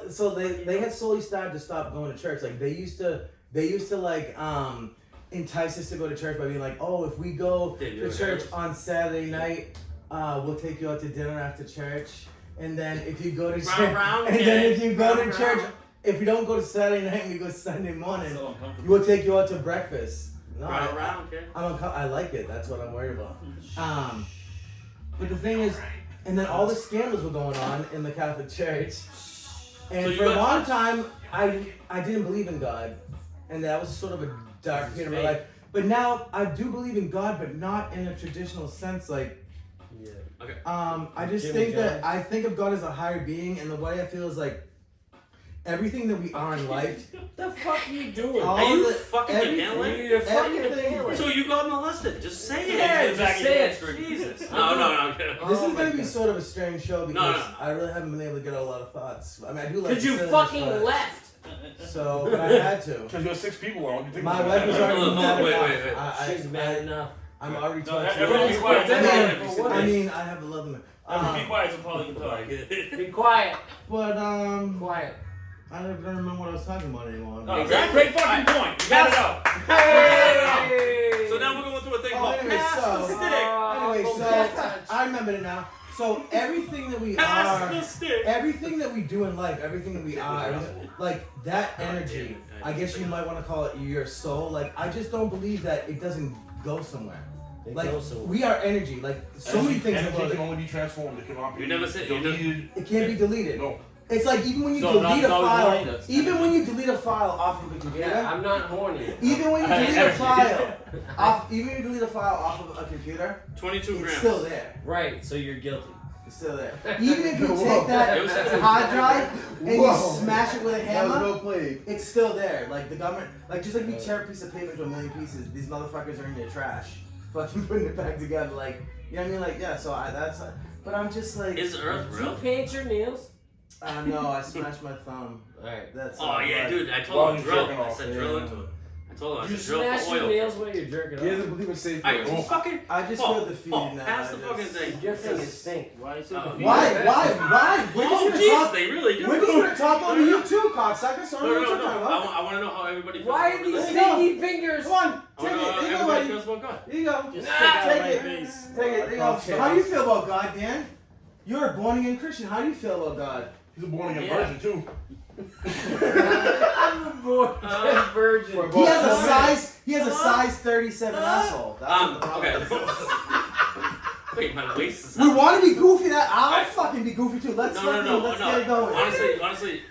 So they had slowly started to stop going to church. Like they used to like entice us to go to church by being like, oh, if we go Did you to ever church hear on Saturday night, we'll take you out to dinner after church. And then if you go to Round, church, round, and then kid. if you go to Round, church, round. if you don't go to Saturday night and we go Sunday morning, So uncomfortable. we'll take you out to breakfast. No, round, kid. I like it. That's what I'm worried about. But the thing is, and then all the scandals were going on in the Catholic Church, and So you for a got long touched? time, I didn't believe in God, and that was sort of a dark period of my fake. life. But now I do believe in God, but not in a traditional sense. Like, Yeah. I just Jimmy think that Jones. I think of God as a higher being, and the way I feel is like everything that we are in life. What the fuck are you doing? All Are you the- fucking everything- inhaling? You're fucking everything- inhaling. So you got molested. Just say it. Yeah, Get just back in say your it. history. Jesus. No, I'm kidding. This Oh is my gonna be God. sort of a strange show because no. I really haven't been able to get out a lot of thoughts. I mean, I do like. Cause you to sit in fucking this, but- left. So, but I had to. Because you have 6 people on. You think My it's wife was gonna already happen? mad wait, enough. wait, wait. She's mad enough. I'm already No, talking. everybody be quiet. I mean, I have a love him. Everybody be quiet so Paul can talk. Be quiet. But Quiet. I don't remember what I was talking about anymore. No, Exactly. Great fucking point. You got it out. Hey. So now we're going through a thing Oh, called anyway, pass so- the stick. Anyway, so I remember it now. So everything that we Pass the are, stick. everything that we do in life, everything that we are, like that energy. I guess you might want to call it your soul. Like I just don't believe that it doesn't go somewhere. It Like goes somewhere. we are energy. Like so many things Energy about can it. only be transformed. It cannot be You never said- you deleted. It can't be deleted. No. It's like even when you So delete a not file, horny, that's- even when you delete a file off of a computer, Yeah, I'm not horny. even when you delete a file off, even when you delete a file off of a computer, 22 it's grams. still there. Right, so you're guilty. It's still there. Even if you Whoa. take that It was actually- hard drive and you Whoa. smash it with a That was hammer, well played. it's still there. Like the government, like just like if you tear a piece of paper into a million pieces, these motherfuckers are in your trash, fucking putting it back together. Like you know what I mean? Like yeah. So that's. But I'm just like. Is Earth Did you real? paint your nails? No, I smashed my thumb. Alright. That's. Oh yeah, but- dude. I While told him he's drill. jerking I off, said yeah. drill into it. I Hold on, You it's a drill smash for your oil. nails while you're jerking He doesn't off. believe in safe Alright, work. well, fucking. I just Paul, feel defeated Paul, now. pass I the just- fucking thing. Your fingers stink. Why you so Oh. confused? Why? We're just Oh, gonna jeez, talk. they really do. We're just gonna talk over you too, cocksucker. So I No, don't know no, what you're no. talking about. I want to know how everybody feels. Why about are these this. stinky fingers? Come on, I take want to know it. how Here you go, everybody buddy. feels about God. Here you go. Just Take stick out my it. face. Take it. There you go. How do you feel about God, Dan? You're a born again Christian. How do you feel about God? He's a born again Yeah. virgin too. I'm a boy, virgin. He has a size 37 asshole. That's what the problem Okay. is. Wait, my waist is. We want to be goofy. I'll Alright. fucking be goofy too. Let's No. let's get it going. Honestly,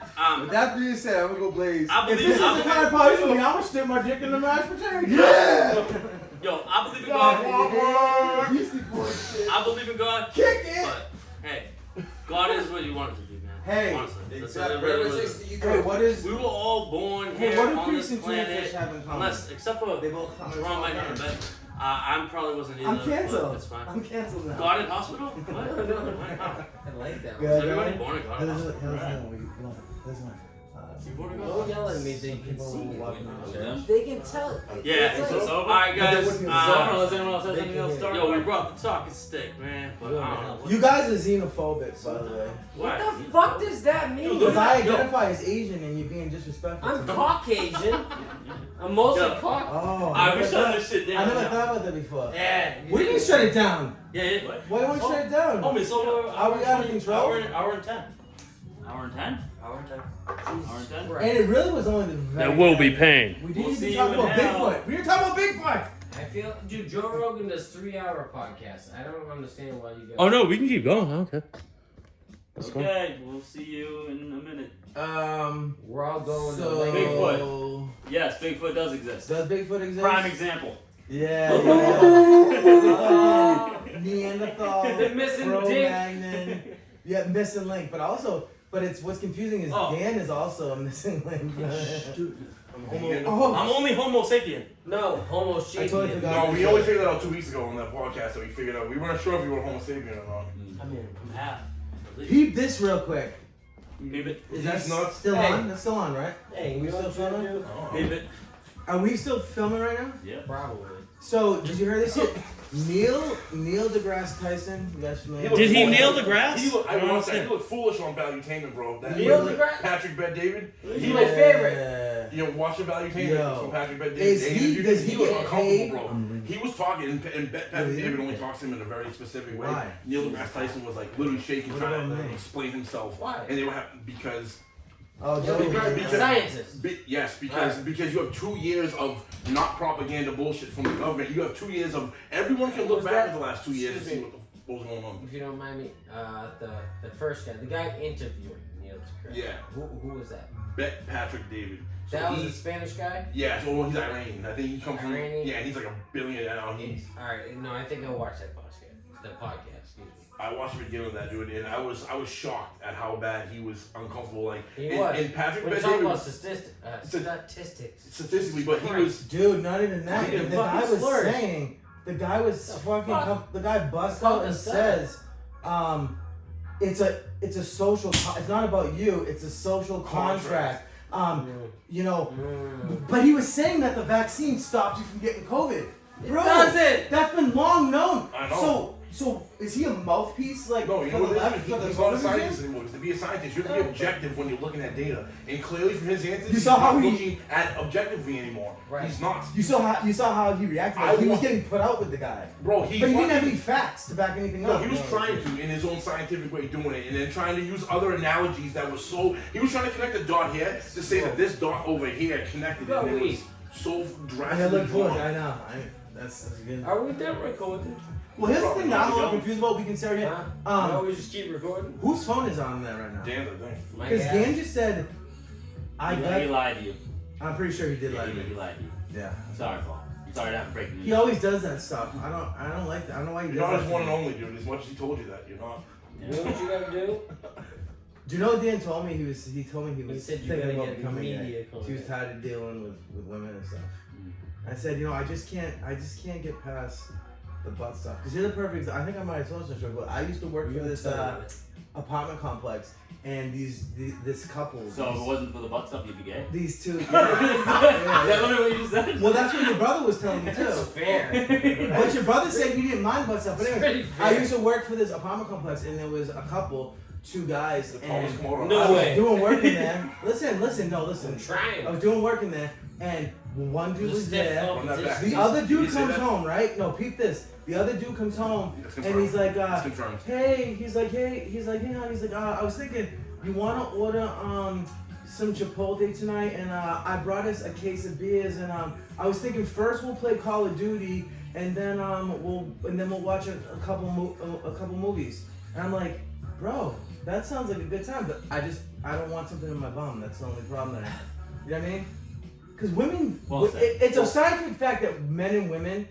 With that being said, I'm gonna go Blaze. I If believe. this is the kind of party for me, I'm gonna stick my dick in the mashed potato. Yeah. Yo, I believe in God. Beastie Boys shit. I believe in God. Kick it. But hey, God is what you want it to be, man. Hey, honestly, that's Exactly. what it really Whatever it is. takes to eat Hey, good. what is? We were all born Hey, here what do on priests this and tuna planet, fish have in common? unless except for They both come in Jerome might small know, cans. but I probably wasn't either. I'm but canceled. It's fine. I'm canceled now. God in hospital? What? No. I like that one. Yeah. Is everybody born in God Hey, in listen, hospital? listen. You born in God? Don't yell at me, they can People see will you. walk around. They can tell. Yeah. It's like- Alright, guys. wouldn't be Unless anyone else has They anything can else to hear talk Yo, we about. brought the talking stick, man. But I don't know. You guys are xenophobic, by the way. What the fuck does that mean? Because I identify as Asian and you're being disrespectful. I'm to me. Caucasian. I'm mostly Yo. Caucasian. Oh, Alright, I we never shut thought- this shit I down never now. thought about that before. Yeah. What do you mean shut it down? Yeah, yeah. Why don't we shut it down? Homie, so Are we out of control? Hour and 10. Hour and 10? Hour and 10. Hour and 10? And it really was only the very There will be end. pain. We We'll didn't see even talk you in about hell. Bigfoot. We didn't talk about Bigfoot. I feel, dude, Joe Rogan does 3-hour podcasts. I don't understand why you guys. Oh no, we can keep going. Okay. Okay, we'll see you in a minute. We're all going to So like Bigfoot. Yes, Bigfoot does exist. Does Bigfoot exist? Prime example. Yeah. Neanderthal. The missing Cro-Magnon. Yeah, missing link, but it's what's confusing is Oh. Dan is also a missing link. I'm only Homo sapien. No, Homo I totally sapien. forgot. No, we only figured that out 2 weeks ago on that podcast that we figured out. We weren't sure if you were Homo sapien or not. I mean, I'm half. Peep this real quick. Peep it. Is He's that not- still Hey. on? That's still on, right? Hey, We you know still what I'm filming? trying to Peep it. Are we still filming right now? Yeah. do? Probably. So, did you hear this shit? Neil deGrasse Tyson. You guys familiar? Did he foolish. nail the grass? He looked, I I don't will say, he understand. looked foolish on Valuetainment, bro. That Neil deGrasse? Patrick Bet David. He's my favorite. Yeah. You know, watch the Valuetainment Yo. from Patrick Bet David. Is They he- interviewed does him. he was get uncomfortable, paid? bro. He was talking, and Patrick Really? David only talks to him in a very specific way. Why? Neil deGrasse Tyson was like literally shaking, What trying about to me? explain himself. Why? And they were having because. Oh, Joe Joe. because- Scientist. Yes, because you have 2 years of not propaganda bullshit from the government. You have 2 years of everyone can look Was back that- at the last 2 years and see excuse what was going on. If you don't mind me, the first guy, the guy interviewing Neil deGrasse. Yeah, Who was that? Bet Patrick David. So That was he- the Spanish guy. Yeah, so he's Iranian. I think he comes from. Iranian? Yeah, he's like a billionaire now. All right, no, I think I'll watch that podcast. The podcast. Excuse me. I watched the beginning of that dude, and I was shocked at how bad he was uncomfortable. Like, He and, was. and Patrick We're Bet talking David about was statistics. statistically, but he was. Dude, not even that. He The didn't guy fucking was flourish. saying, the guy was The fucking, fuck? the guy busts Fuck out and is that? says, it's a social, it's not about you, it's a social contract. You know, but he was saying that the vaccine stops you from getting COVID. It Bro, doesn't. that's been long known. I know. So is he a mouthpiece like No, you for know the what left, it is? for the He's not a Republicans? scientist anymore. To be a scientist, you have to be objective when you're looking at data. And clearly, from his answers, You he's saw how not he- looking at objectively anymore. Right. He's not. You saw how he reacted. Like, I he was wa- getting put out with the guy. Bro, But he didn't have fucking- any facts to back anything No, up. he was trying to, in his own scientific way, doing it, and then trying to use other analogies that were so. He was trying to connect a dot here to say that this dot over here connected, and it was so And it drastically looked good. drawn. I know. That's good. Are we done recording? Well, here's the thing that I'm a little confused about. We can start here. Huh? No, we just keep recording. Whose phone is on there right now? Dan's, I think. My Because gas. Dan just said, He lied to you. I'm pretty sure he did lie to He me. lied to you. Yeah. Sorry, Paul. I'm sorry to have to break the news. He always does that stuff. I don't like that. I don't know why he does You're not that. his one and only, dude. As much as he told you that, you're not. You know what you gotta do? Do you know what Dan told me? He told me he He was said you thinking gotta about get becoming media gay. content. He was tired of dealing with women and stuff. I said, I just can't get past the butt stuff. Because you're the perfect. I think I might have told you this, but I used to work for this apartment complex, and this couple. So if it wasn't for the butt stuff, you'd be gay. These two. Is that literally what you just said? Well, that's what your brother was telling me too. That's fair. But your brother said he didn't mind about stuff. But It's anyway, pretty fair. I used to work for this apartment complex, and there was a couple, 2 guys, The and tallest Komodo. No I was way. doing work in there. Listen, I'm trying. I was doing work in there, and one dude was there. competition. The other Did you dude say comes that? home, right? No, peep this. The other dude comes home, That's and confirmed. he's like, That's confirmed. hey, he's like, hey, hon, he's like, I was thinking, you wanna order some Chipotle tonight, and I brought us a case of beers, and I was thinking first we'll play Call of Duty, and then we'll watch a couple movies. And I'm like, bro, that sounds like a good time, but I don't want something in my bum. That's the only problem that I have. You know what I mean? Because women, Well said. it's a scientific fact that men and women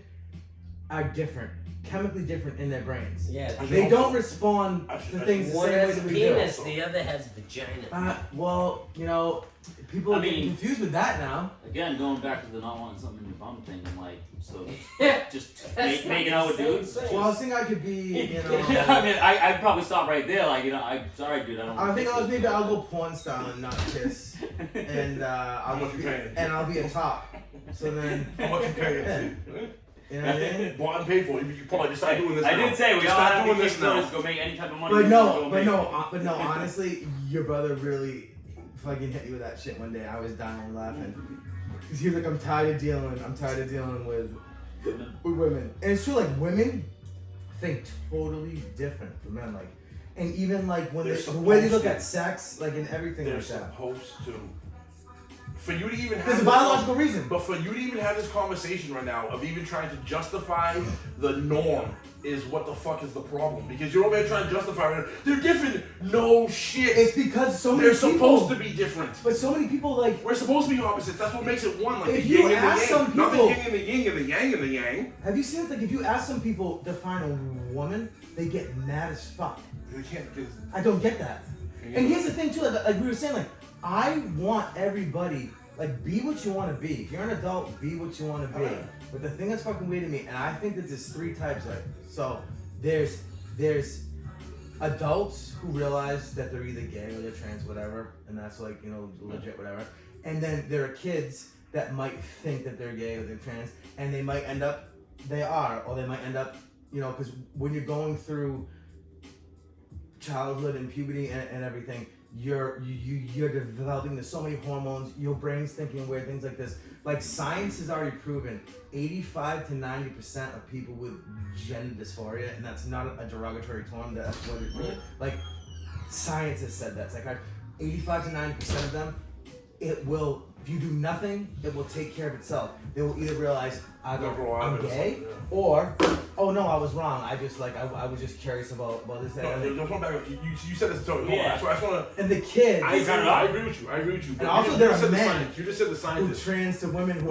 are different, chemically different in their brains. Yeah. They don't respond to things the One same way has that we penis, do. the other has vagina. Well, you know, people I are getting mean- confused with that now. Again, going back to the not wanting something in your bum thing, I'm like, so just That's making not out with the same dudes. thing. Well, I was thinking I could be, you know. I mean, I'd probably stop right there. Like, you know, I'm sorry, dude. I don't. I think I was maybe I'll go porn style and not kiss, and How much you paying? I'll be a top. So then, How much you paying? you know what I mean? Bought and paid for. You probably just start doing this I now. did say we Just all start have doing to this keep now. doing this, go make any type of money. But we no, go but make. no, honestly, your brother really fucking hit you with that shit one day. I was dying laughing. Cause he was like, I'm tired of dealing with women. And it's true, like women think totally different from men. Like, and even like when They're the way they look supposed at sex, like and everything They're like that. supposed to. For you to even have There's a this biological reason. But for you to even have this conversation right now of even trying to justify the norm is what the fuck is the problem? Because you're over there trying to justify it. They're different. No shit. It's because so many They're people. supposed to be different. But so many people like. We're supposed to be opposites. That's what makes it one. Like If the you yin and the ask yang. some Not the people- yin and the yin and the yang and the yang. Have you seen like if you ask some people define a woman, they get mad as fuck. They can't because I don't get that. And here's the thing too, like we were saying, like I want everybody like be what you want to be. If you're an adult, be what you want to be. Alright. But the thing that's fucking weird to me, and I think that there's 3 types. Like so, there's adults who realize that they're either gay or they're trans, whatever, and that's like legit, whatever. And then there are kids that might think that they're gay or they're trans, and they might end up they are, or they might end up, because when you're going through childhood and puberty and everything, you're developing. There's so many hormones. Your brain's thinking weird things like this. Like science has already proven, 85 to 90% of people with gender dysphoria, and that's not a derogatory term. That's what it like. Science has said that. It's like 85 to 90% of them, it will. If you do nothing, it will take care of itself. They will either realize either I'm gay, or oh no, I was wrong. I just I was just curious about this. no, there's one back. You said this. So Yeah. I just want to. And the kids I agree with you. And also there are said the men science. You just said the who scientist. trans to women who